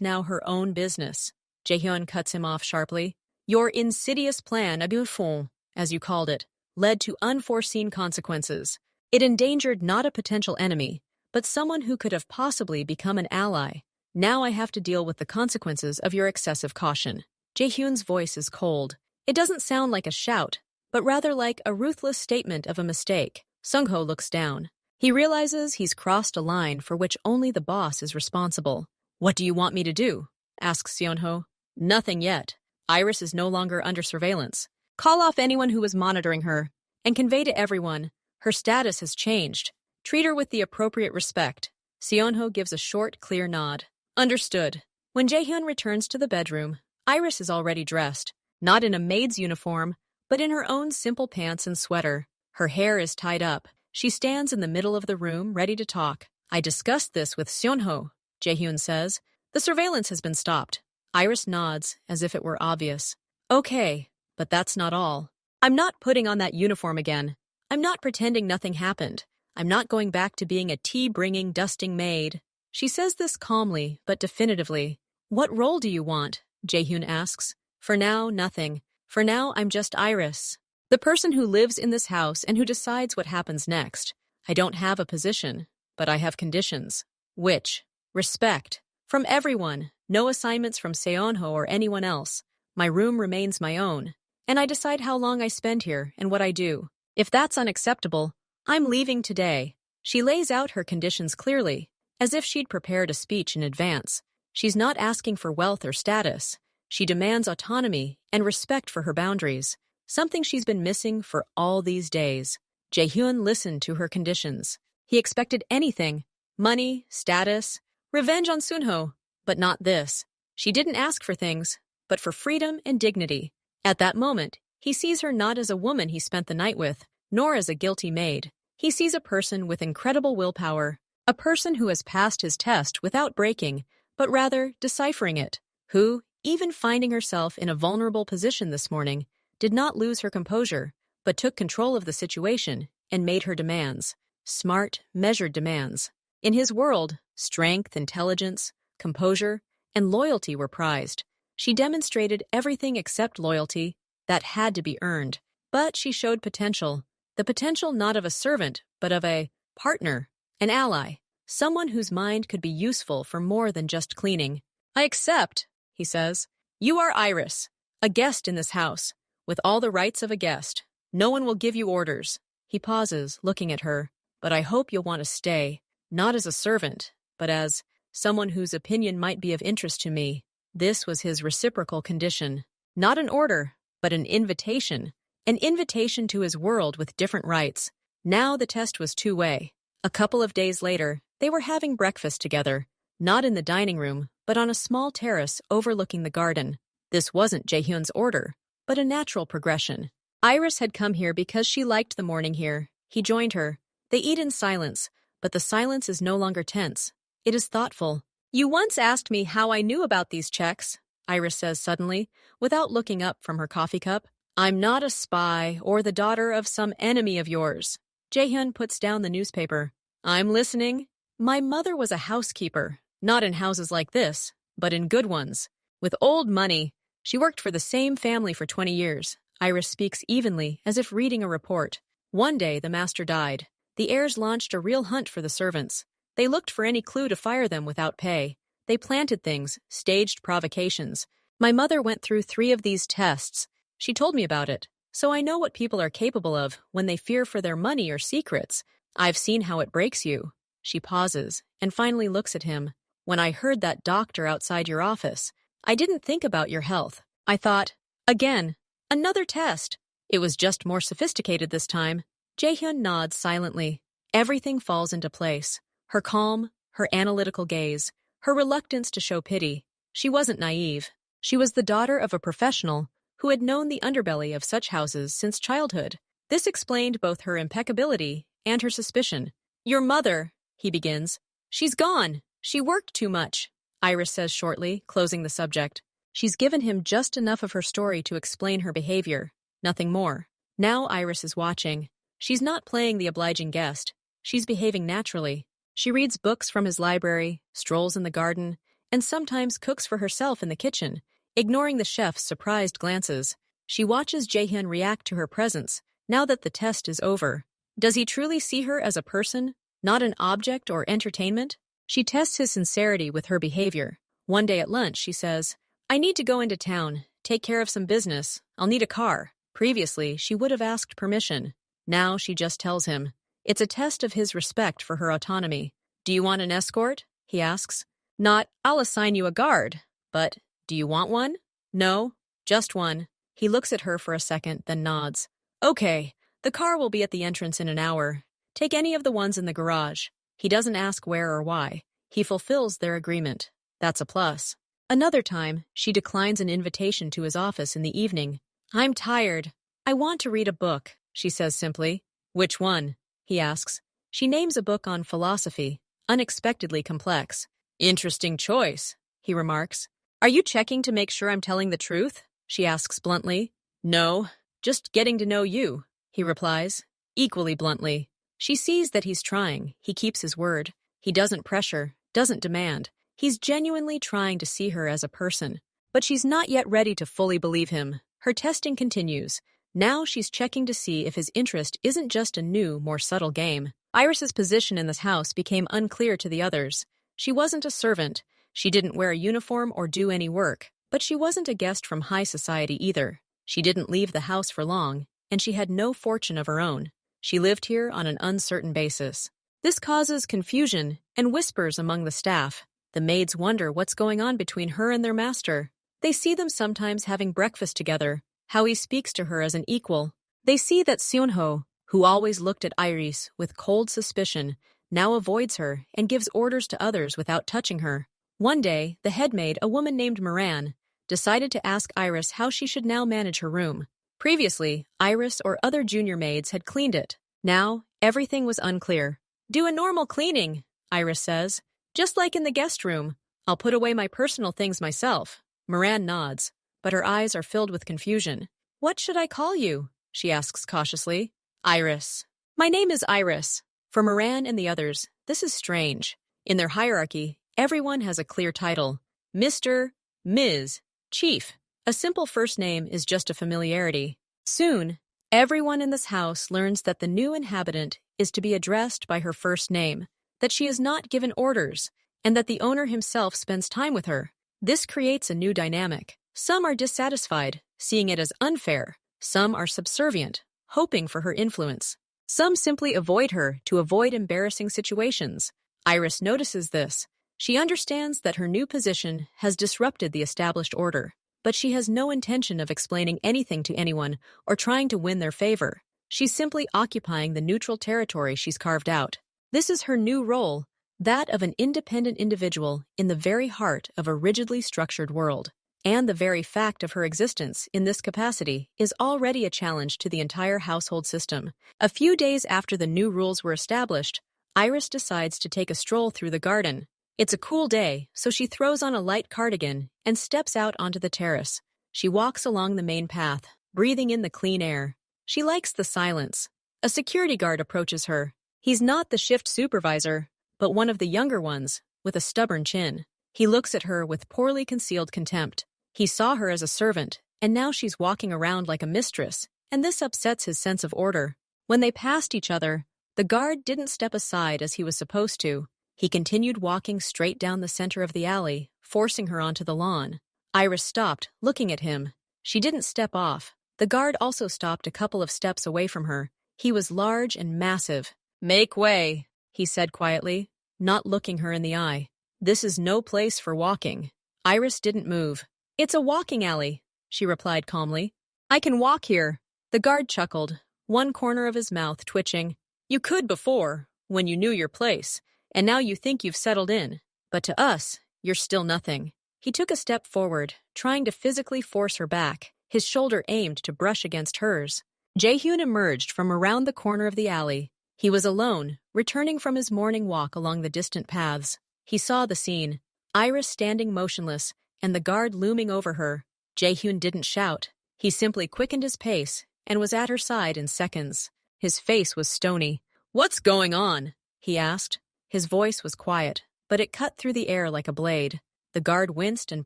now her own business." Jae-hyun cuts him off sharply. "Your insidious plan, à bout fond, as you called it, led to unforeseen consequences. It endangered not a potential enemy, but someone who could have possibly become an ally. Now I have to deal with the consequences of your excessive caution." Jae-hyun's voice is cold. It doesn't sound like a shout, but rather like a ruthless statement of a mistake. Sungho looks down. He realizes he's crossed a line for which only the boss is responsible. "What do you want me to do?" asks Seonho. "Nothing yet. Iris is no longer under surveillance. Call off anyone who was monitoring her, and convey to everyone, her status has changed. Treat her with the appropriate respect." Seonho gives a short, clear nod. "Understood." When Jae-hyun returns to the bedroom, Iris is already dressed, not in a maid's uniform, but in her own simple pants and sweater. Her hair is tied up. She stands in the middle of the room, ready to talk. "I discussed this with Seonho," Jae-hyun says. "The surveillance has been stopped." Iris nods, as if it were obvious. "Okay, but that's not all. I'm not putting on that uniform again. I'm not pretending nothing happened. I'm not going back to being a tea-bringing, dusting maid." She says this calmly, but definitively. "What role do you want?" Jae-hyun asks. "For now, nothing. For now, I'm just Iris, the person who lives in this house and who decides what happens next. I don't have a position, but I have conditions. Which? Respect. From everyone. No assignments from Seonho or anyone else. My room remains my own. And I decide how long I spend here and what I do. If that's unacceptable, I'm leaving today." She lays out her conditions clearly, as if she'd prepared a speech in advance. She's not asking for wealth or status. She demands autonomy and respect for her boundaries, something she's been missing for all these days. Jae-hyun listened to her conditions. He expected anything: money, status, revenge on Sunho, but not this. She didn't ask for things, but for freedom and dignity. At that moment, he sees her not as a woman he spent the night with, nor as a guilty maid. He sees a person with incredible willpower, a person who has passed his test without breaking, but rather deciphering it, who, even finding herself in a vulnerable position this morning, did not lose her composure, but took control of the situation and made her demands. Smart, measured demands. In his world, strength, intelligence, composure, and loyalty were prized. She demonstrated everything except loyalty that had to be earned. But she showed potential. The potential not of a servant, but of a partner, an ally, someone whose mind could be useful for more than just cleaning. "I accept," he says. "You are Iris, a guest in this house, with all the rights of a guest. No one will give you orders." He pauses, looking at her. "But I hope you'll want to stay, not as a servant, but as someone whose opinion might be of interest to me." This was his reciprocal condition. Not an order, but an invitation. An invitation to his world with different rights. Now the test was two-way. A couple of days later, they were having breakfast together, not in the dining room, but on a small terrace overlooking the garden. This wasn't Jae-hyun's order, but a natural progression. Iris had come here because she liked the morning here. He joined her. They eat in silence, but the silence is no longer tense. It is thoughtful. "You once asked me how I knew about these checks," Iris says suddenly, without looking up from her coffee cup. "I'm not a spy or the daughter of some enemy of yours." Jae-hyun puts down the newspaper. "I'm listening." "My mother was a housekeeper, not in houses like this, but in good ones. With old money. She worked for the same family for 20 years. Iris speaks evenly, as if reading a report. One day, the master died. The heirs launched a real hunt for the servants. They looked for any clue to fire them without pay. They planted things, staged provocations. My mother went through 3 of these tests. She told me about it, so I know what people are capable of when they fear for their money or secrets. I've seen how it breaks you. She pauses and finally looks at him. When I heard that doctor outside your office, I didn't think about your health. I thought, again, another test. It was just more sophisticated this time. Jaehyun nods silently. Everything falls into place. Her calm, her analytical gaze, her reluctance to show pity. She wasn't naive. She was the daughter of a professional who had known the underbelly of such houses since childhood. This explained both her impeccability and her suspicion. Your mother, he begins. She's gone. She worked too much, Iris says shortly, closing the subject. She's given him just enough of her story to explain her behavior, nothing more. Now Iris is watching. She's not playing the obliging guest. She's behaving naturally. She reads books from his library, strolls in the garden, and sometimes cooks for herself in the kitchen, ignoring the chef's surprised glances. She watches Jaehyun react to her presence, now that the test is over. Does he truly see her as a person, not an object or entertainment? She tests his sincerity with her behavior. One day at lunch, she says, I need to go into town, take care of some business. I'll need a car. Previously, she would have asked permission. Now she just tells him. It's a test of his respect for her autonomy. Do you want an escort? He asks. Not, I'll assign you a guard. But, do you want one? No, just one. He looks at her for a second, then nods. Okay, the car will be at the entrance in an hour. Take any of the ones in the garage. He doesn't ask where or why. He fulfills their agreement. That's a plus. Another time, she declines an invitation to his office in the evening. I'm tired. I want to read a book, she says simply. Which one? He asks. She names a book on philosophy, unexpectedly complex. Interesting choice, he remarks. Are you checking to make sure I'm telling the truth? She asks bluntly. No, just getting to know you, he replies, equally bluntly. She sees that he's trying. He keeps his word. He doesn't pressure, doesn't demand. He's genuinely trying to see her as a person. But she's not yet ready to fully believe him. Her testing continues. Now she's checking to see if his interest isn't just a new, more subtle game. Iris's position in this house became unclear to the others. She wasn't a servant. She didn't wear a uniform or do any work. But she wasn't a guest from high society either. She didn't leave the house for long, and she had no fortune of her own. She lived here on an uncertain basis. This causes confusion and whispers among the staff. The maids wonder what's going on between her and their master. They see them sometimes having breakfast together, how he speaks to her as an equal. They see that Seonho, who always looked at Iris with cold suspicion, now avoids her and gives orders to others without touching her. One day, the head maid, a woman named Moran, decided to ask Iris how she should now manage her room. Previously, Iris or other junior maids had cleaned it. Now, everything was unclear. Do a normal cleaning, Iris says. Just like in the guest room. I'll put away my personal things myself. Moran nods, but her eyes are filled with confusion. What should I call you? She asks cautiously. Iris. My name is Iris. For Moran and the others, this is strange. In their hierarchy, everyone has a clear title. Mr., Ms., Chief. A simple first name is just a familiarity. Soon, everyone in this house learns that the new inhabitant is to be addressed by her first name, that she is not given orders, and that the owner himself spends time with her. This creates a new dynamic. Some are dissatisfied, seeing it as unfair. Some are subservient, hoping for her influence. Some simply avoid her to avoid embarrassing situations. Iris notices this. She understands that her new position has disrupted the established order, but she has no intention of explaining anything to anyone or trying to win their favor. She's simply occupying the neutral territory she's carved out. This is her new role, that of an independent individual in the very heart of a rigidly structured world. And the very fact of her existence in this capacity is already a challenge to the entire household system. A few days after the new rules were established, Iris decides to take a stroll through the garden. It's a cool day, so she throws on a light cardigan and steps out onto the terrace. She walks along the main path, breathing in the clean air. She likes the silence. A security guard approaches her. He's not the shift supervisor, but one of the younger ones, with a stubborn chin. He looks at her with poorly concealed contempt. He saw her as a servant, and now she's walking around like a mistress, and this upsets his sense of order. When they passed each other, the guard didn't step aside as he was supposed to. He continued walking straight down the center of the alley, forcing her onto the lawn. Iris stopped, looking at him. She didn't step off. The guard also stopped a couple of steps away from her. He was large and massive. Make way, he said quietly, not looking her in the eye. This is no place for walking. Iris didn't move. It's a walking alley, she replied calmly. I can walk here. The guard chuckled, one corner of his mouth twitching. You could before, when you knew your place, and now you think you've settled in. But to us, you're still nothing. He took a step forward, trying to physically force her back, his shoulder aimed to brush against hers. Jaehyun emerged from around the corner of the alley. He was alone, returning from his morning walk along the distant paths. He saw the scene, Iris standing motionless, and the guard looming over her. Jaehyun didn't shout. He simply quickened his pace and was at her side in seconds. His face was stony. What's going on? He asked. His voice was quiet, but it cut through the air like a blade. The guard winced and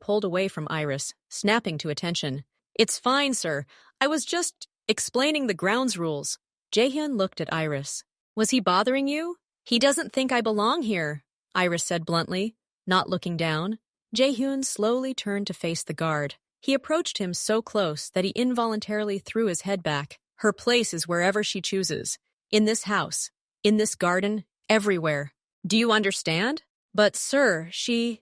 pulled away from Iris, snapping to attention. It's fine, sir. I was just explaining the grounds rules. Jaehyun looked at Iris. Was he bothering you? He doesn't think I belong here, Iris said bluntly, not looking down. Jaehyun slowly turned to face the guard. He approached him so close that he involuntarily threw his head back. Her place is wherever she chooses. In this house, in this garden, everywhere. Do you understand? But, sir, she's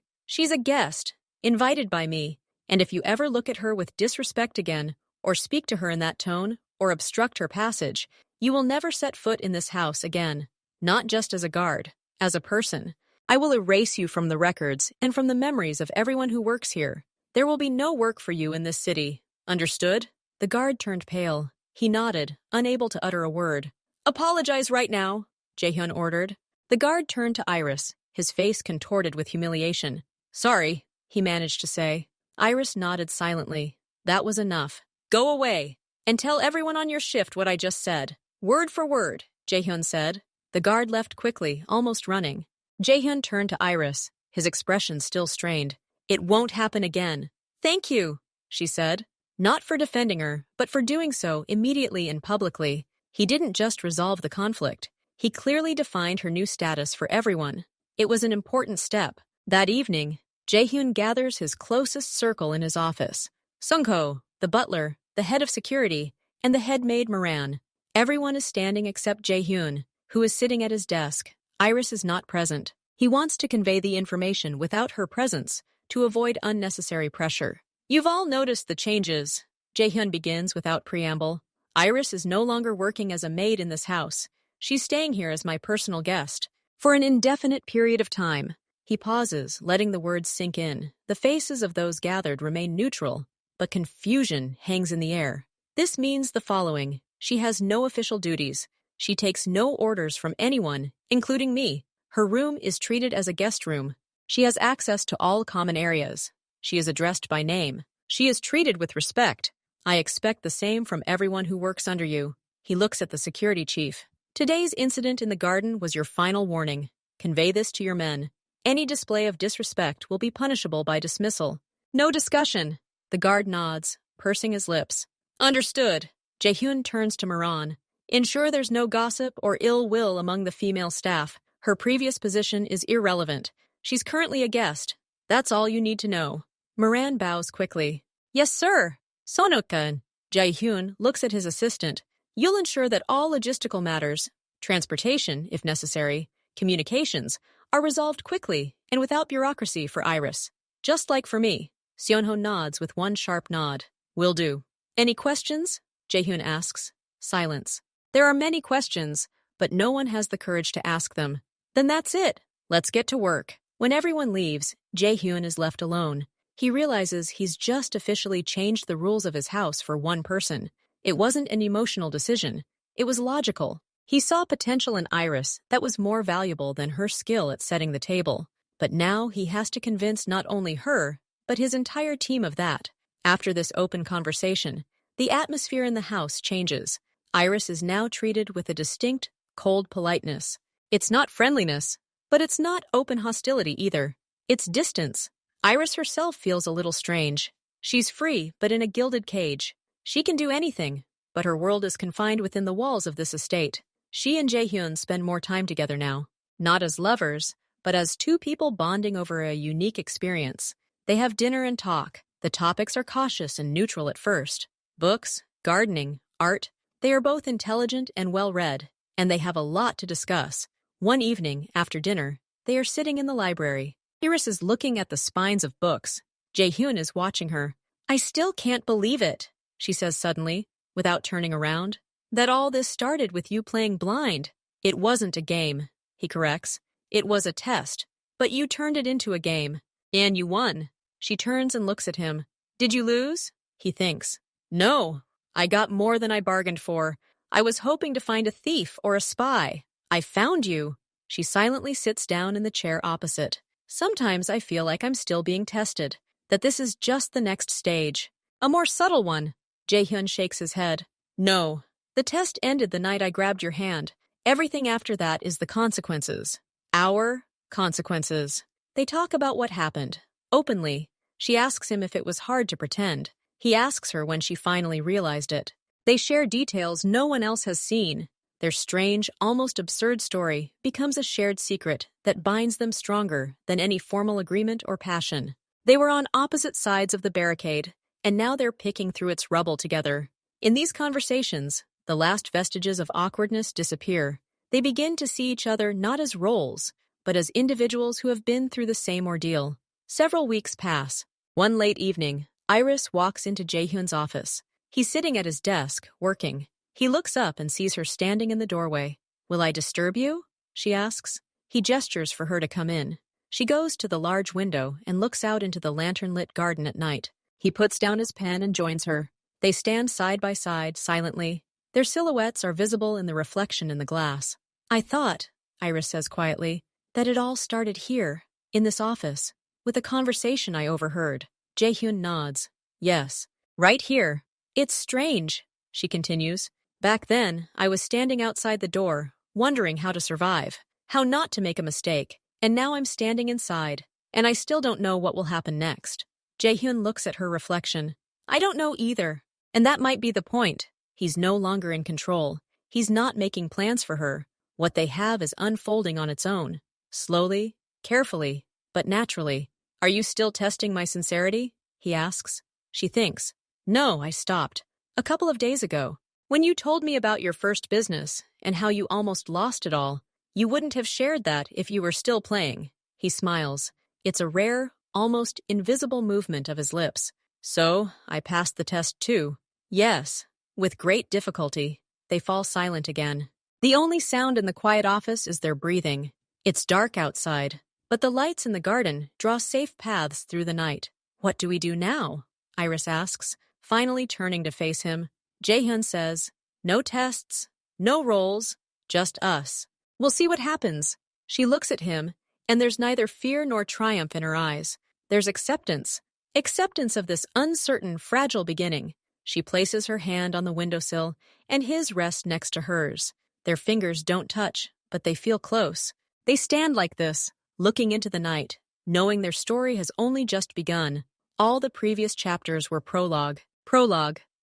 a guest, invited by me, and if you ever look at her with disrespect again, or speak to her in that tone, or obstruct her passage, you will never set foot in this house again, not just as a guard, as a person. I will erase you from the records and from the memories of everyone who works here. There will be no work for you in this city. Understood? The guard turned pale. He nodded, unable to utter a word. Apologize right now, Jaehyun ordered. The guard turned to Iris, his face contorted with humiliation. Sorry, he managed to say. Iris nodded silently. That was enough. Go away, and tell everyone on your shift what I just said. Word for word, Jaehyun said. The guard left quickly, almost running. Jaehyun turned to Iris, his expression still strained. It won't happen again. Thank you, she said. Not for defending her, but for doing so immediately and publicly. He didn't just resolve the conflict. He clearly defined her new status for everyone. It was an important step. That evening, Jaehyun gathers his closest circle in his office. Sungho, the butler, the head of security, and the head maid Moran. Everyone is standing except Jaehyun, who is sitting at his desk. Iris is not present. He wants to convey the information without her presence to avoid unnecessary pressure. You've all noticed the changes. Jaehyun begins without preamble. Iris is no longer working as a maid in this house. She's staying here as my personal guest. For an indefinite period of time. He pauses, letting the words sink in. The faces of those gathered remain neutral, but confusion hangs in the air. This means the following. She has no official duties. She takes no orders from anyone, including me. Her room is treated as a guest room. She has access to all common areas. She is addressed by name. She is treated with respect. I expect the same from everyone who works under you. He looks at the security chief. Today's incident in the garden was your final warning. Convey this to your men. Any display of disrespect will be punishable by dismissal. No discussion. The guard nods, pursing his lips. Understood. Jaehyun turns to Moran. Ensure there's no gossip or ill will among the female staff. Her previous position is irrelevant. She's currently a guest. That's all you need to know. Moran bows quickly. Yes, sir. Sonokan. Jaehyun looks at his assistant. You'll ensure that all logistical matters, transportation, if necessary, communications, are resolved quickly and without bureaucracy for Iris. Just like for me. Seonho nods with one sharp nod. Will do. Any questions? Jaehyun asks. Silence. There are many questions, but no one has the courage to ask them. Then that's it. Let's get to work. When everyone leaves, Jaehyun is left alone. He realizes he's just officially changed the rules of his house for one person. It wasn't an emotional decision. It was logical. He saw potential in Iris that was more valuable than her skill at setting the table. But now he has to convince not only her, but his entire team of that. After this open conversation, the atmosphere in the house changes. Iris is now treated with a distinct, cold politeness. It's not friendliness, but it's not open hostility either. It's distance. Iris herself feels a little strange. She's free, but in a gilded cage. She can do anything, but her world is confined within the walls of this estate. She and Jaehyun spend more time together now, not as lovers, but as two people bonding over a unique experience. They have dinner and talk. The topics are cautious and neutral at first. Books, gardening, art. They are both intelligent and well-read, and they have a lot to discuss. One evening, after dinner, they are sitting in the library. Iris is looking at the spines of books. Jae-hyun is watching her. "I still can't believe it," she says suddenly, without turning around. "That all this started with you playing blind." "It wasn't a game," he corrects. "It was a test. But you turned it into a game. And you won." She turns and looks at him. "Did you lose?" He thinks. "No. I got more than I bargained for. I was hoping to find a thief or a spy. I found you." She silently sits down in the chair opposite. "Sometimes I feel like I'm still being tested, that this is just the next stage. A more subtle one." Jae-hyun shakes his head. "No. The test ended the night I grabbed your hand. Everything after that is the consequences. Our consequences." They talk about what happened, openly. She asks him if it was hard to pretend. He asks her when she finally realized it. They share details no one else has seen. Their strange, almost absurd story becomes a shared secret that binds them stronger than any formal agreement or passion. They were on opposite sides of the barricade, and now they're picking through its rubble together. In these conversations, the last vestiges of awkwardness disappear. They begin to see each other not as roles, but as individuals who have been through the same ordeal. Several weeks pass. One late evening, Iris walks into Jae-hyun's office. He's sitting at his desk, working. He looks up and sees her standing in the doorway. "Will I disturb you?" she asks. He gestures for her to come in. She goes to the large window and looks out into the lantern-lit garden at night. He puts down his pen and joins her. They stand side by side, silently. Their silhouettes are visible in the reflection in the glass. "I thought," Iris says quietly, "that it all started here, in this office, with a conversation I overheard." Jae-hyun nods. "Yes, right here. It's strange," she continues. "Back then, I was standing outside the door, wondering how to survive, how not to make a mistake, and now I'm standing inside, and I still don't know what will happen next." Jae-hyun looks at her reflection. "I don't know either, and that might be the point. He's no longer in control. He's not making plans for her. What they have is unfolding on its own, slowly, carefully, but naturally." "Are you still testing my sincerity?" he asks. She thinks. "No, I stopped. A couple of days ago. When you told me about your first business and how you almost lost it all, you wouldn't have shared that if you were still playing." He smiles. It's a rare, almost invisible movement of his lips. "So, I passed the test too." "Yes." With great difficulty, they fall silent again. The only sound in the quiet office is their breathing. It's dark outside, but the lights in the garden draw safe paths through the night. "What do we do now?" Iris asks, finally turning to face him. Jae-hyun says, "No tests, no roles, just us. We'll see what happens." She looks at him, and there's neither fear nor triumph in her eyes. There's acceptance. Acceptance of this uncertain, fragile beginning. She places her hand on the windowsill, and his rests next to hers. Their fingers don't touch, but they feel close. They stand like this, looking into the night, knowing their story has only just begun. All the previous chapters were prologue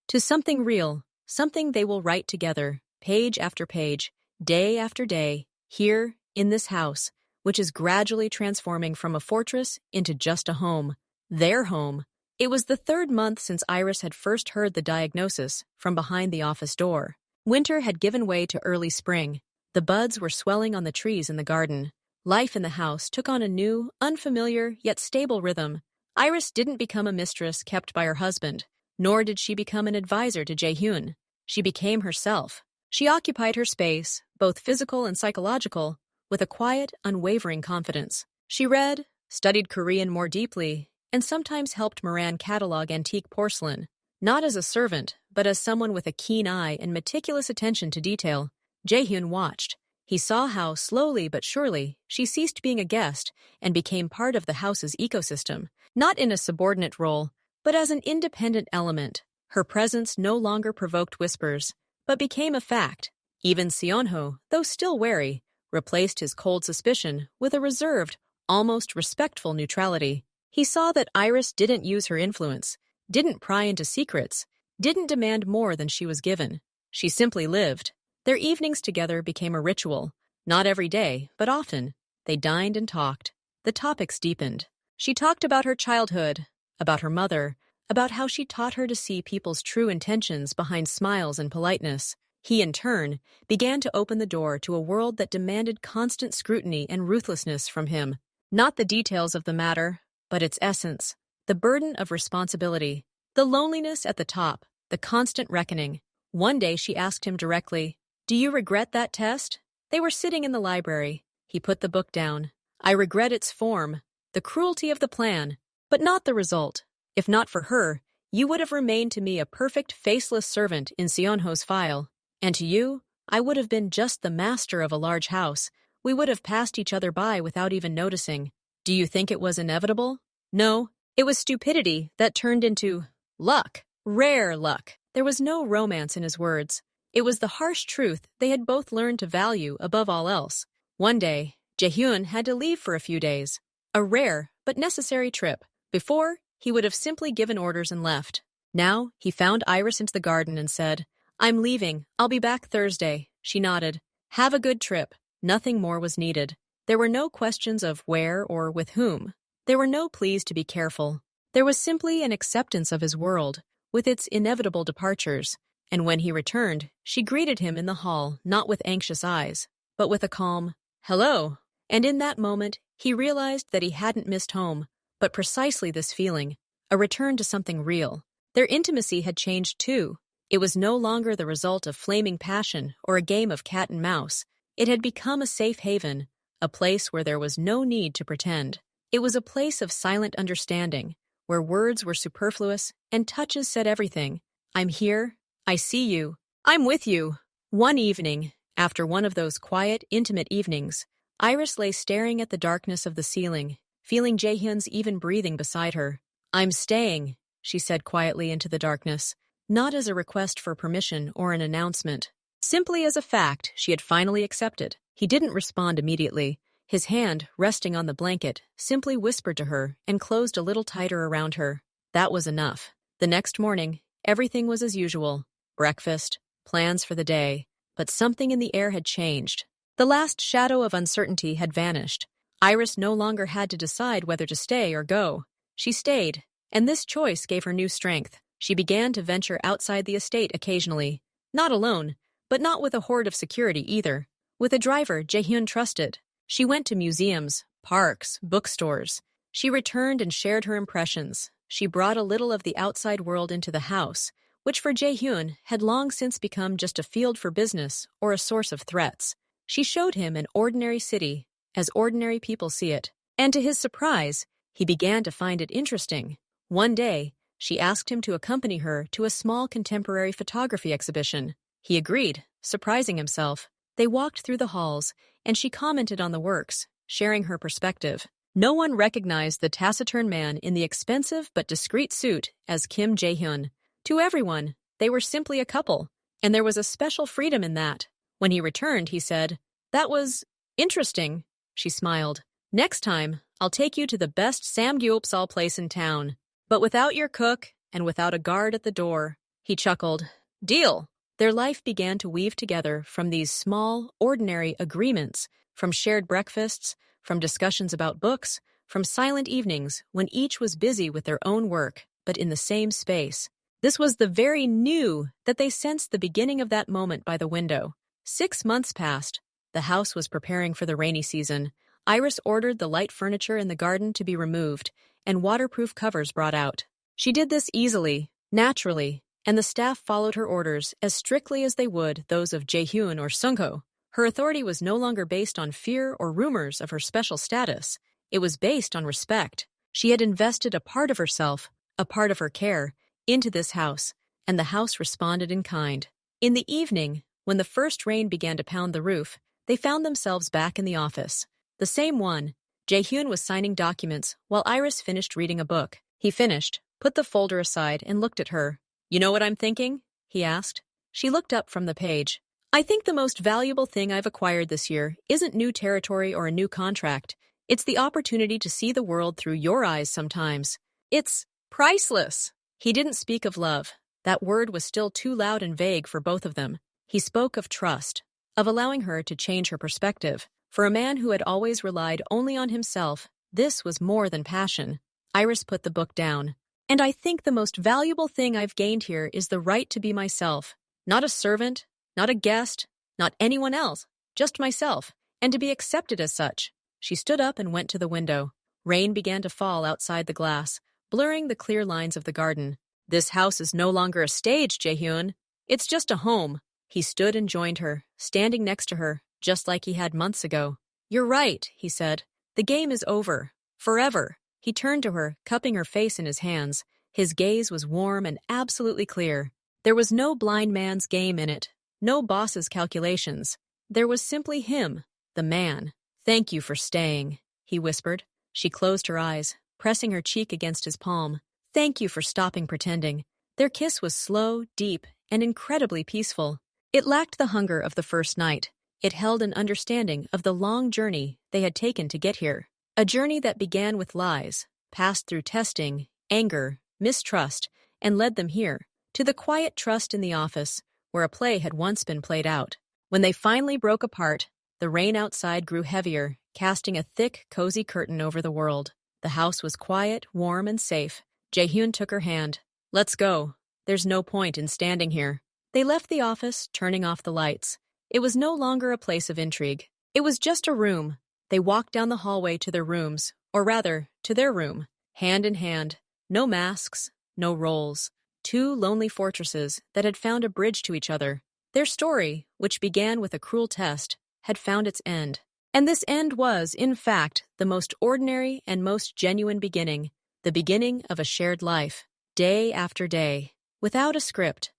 to something real, something they will write together, page after page, day after day, here, in this house, which is gradually transforming from a fortress into just a home. Their home. It was the 3rd month since Iris had first heard the diagnosis from behind the office door. Winter had given way to early spring. The buds were swelling on the trees in the garden. Life in the house took on a new, unfamiliar, yet stable rhythm. Iris didn't become a mistress kept by her husband, nor did she become an advisor to Jae-hyun. She became herself. She occupied her space, both physical and psychological, with a quiet, unwavering confidence. She read, studied Korean more deeply, and sometimes helped Moran catalog antique porcelain, not as a servant, but as someone with a keen eye and meticulous attention to detail. Jae-hyun watched. He saw how, slowly but surely, she ceased being a guest and became part of the house's ecosystem, not in a subordinate role, but as an independent element. Her presence no longer provoked whispers, but became a fact. Even Seonho, though still wary, replaced his cold suspicion with a reserved, almost respectful neutrality. He saw that Iris didn't use her influence, didn't pry into secrets, didn't demand more than she was given. She simply lived. Their evenings together became a ritual. Not every day, but often. They dined and talked. The topics deepened. She talked about her childhood, about her mother, about how she taught her to see people's true intentions behind smiles and politeness. He, in turn, began to open the door to a world that demanded constant scrutiny and ruthlessness from him. Not the details of the matter, but its essence. The burden of responsibility. The loneliness at the top. The constant reckoning. One day she asked him directly, "Do you regret that test?" They were sitting in the library. He put the book down. "I regret its form, the cruelty of the plan, but not the result. If not for her, you would have remained to me a perfect faceless servant in Sionho's file. And to you, I would have been just the master of a large house. We would have passed each other by without even noticing. Do you think it was inevitable? No, it was stupidity that turned into luck. Rare luck." There was no romance in his words. It was the harsh truth they had both learned to value above all else. One day, Jaehyun had to leave for a few days. A rare but necessary trip. Before, he would have simply given orders and left. Now, he found Iris into the garden and said, "I'm leaving. I'll be back Thursday." She nodded. "Have a good trip." Nothing more was needed. There were no questions of where or with whom. There were no pleas to be careful. There was simply an acceptance of his world, with its inevitable departures. And when he returned, she greeted him in the hall, not with anxious eyes, but with a calm, "Hello." And in that moment, he realized that he hadn't missed home, but precisely this feeling, a return to something real. Their intimacy had changed too. It was no longer the result of flaming passion or a game of cat and mouse. It had become a safe haven, a place where there was no need to pretend. It was a place of silent understanding, where words were superfluous and touches said everything. "I'm here. I see you. I'm with you." One evening, after one of those quiet, intimate evenings, Iris lay staring at the darkness of the ceiling, feeling Jaehyun's even breathing beside her. "I'm staying," she said quietly into the darkness, not as a request for permission or an announcement. Simply as a fact she had finally accepted. He didn't respond immediately. His hand, resting on the blanket, simply whispered to her and closed a little tighter around her. That was enough. The next morning, everything was as usual. Breakfast, plans for the day. But something in the air had changed. The last shadow of uncertainty had vanished. Iris no longer had to decide whether to stay or go. She stayed, and this choice gave her new strength. She began to venture outside the estate occasionally. Not alone, but not with a horde of security either. With a driver Jaehyun trusted. She went to museums, parks, bookstores. She returned and shared her impressions. She brought a little of the outside world into the house, which for Jaehyun had long since become just a field for business or a source of threats. She showed him an ordinary city, as ordinary people see it. And to his surprise, he began to find it interesting. One day, she asked him to accompany her to a small contemporary photography exhibition. He agreed, surprising himself. They walked through the halls, and she commented on the works, sharing her perspective. No one recognized the taciturn man in the expensive but discreet suit as Kim Jae-hyun. To everyone, they were simply a couple, and there was a special freedom in that. When he returned, he said, "That was interesting." She smiled. "Next time, I'll take you to the best samgyeopsal place in town, but without your cook and without a guard at the door." He chuckled. "Deal." Their life began to weave together from these small, ordinary agreements, from shared breakfasts, from discussions about books, from silent evenings when each was busy with their own work, but in the same space. This was the very new that they sensed the beginning of that moment by the window. 6 months passed. The house was preparing for the rainy season. Iris ordered the light furniture in the garden to be removed and waterproof covers brought out. She did this easily, naturally, and the staff followed her orders as strictly as they would those of Jaehyun or Sungho. Her authority was no longer based on fear or rumors of her special status. It was based on respect. She had invested a part of herself, a part of her care, into this house, and the house responded in kind. In the evening, when the first rain began to pound the roof, they found themselves back in the office. The same one. Jaehyun was signing documents while Iris finished reading a book. He finished, put the folder aside, and looked at her. "You know what I'm thinking?" he asked. She looked up from the page. "I think the most valuable thing I've acquired this year isn't new territory or a new contract. It's the opportunity to see the world through your eyes sometimes. It's priceless." He didn't speak of love. That word was still too loud and vague for both of them. He spoke of trust, of allowing her to change her perspective. For a man who had always relied only on himself, this was more than passion. Iris put the book down. "And I think the most valuable thing I've gained here is the right to be myself. Not a servant, Not a guest, not anyone else, just myself, and to be accepted as such. She stood up and went to the window. Rain began to fall outside the glass, blurring the clear lines of the garden. This house is no longer a stage, Jaehyun. It's just a home. He stood and joined her, standing next to her, just like he had months ago. You're right, he said. The game is over. Forever. He turned to her, cupping her face in his hands. His gaze was warm and absolutely clear. There was no blind man's game in it, no boss's calculations. There was simply him, the man. Thank you for staying, he whispered. She closed her eyes, pressing her cheek against his palm. Thank you for stopping pretending. Their kiss was slow, deep, and incredibly peaceful. It lacked the hunger of the first night. It held an understanding of the long journey they had taken to get here. A journey that began with lies, passed through testing, anger, mistrust, and led them here, to the quiet trust in the office, where a play had once been played out. When they finally broke apart, the rain outside grew heavier, casting a thick, cozy curtain over the world. The house was quiet, warm, and safe. Jaehyun took her hand. Let's go. There's no point in standing here. They left the office, turning off the lights. It was no longer a place of intrigue. It was just a room. They walked down the hallway to their rooms, or rather, to their room, hand in hand. No masks, no roles. Two lonely fortresses that had found a bridge to each other. Their story, which began with a cruel test, had found its end. And this end was, in fact, the most ordinary and most genuine beginning, the beginning of a shared life, day after day, without a script,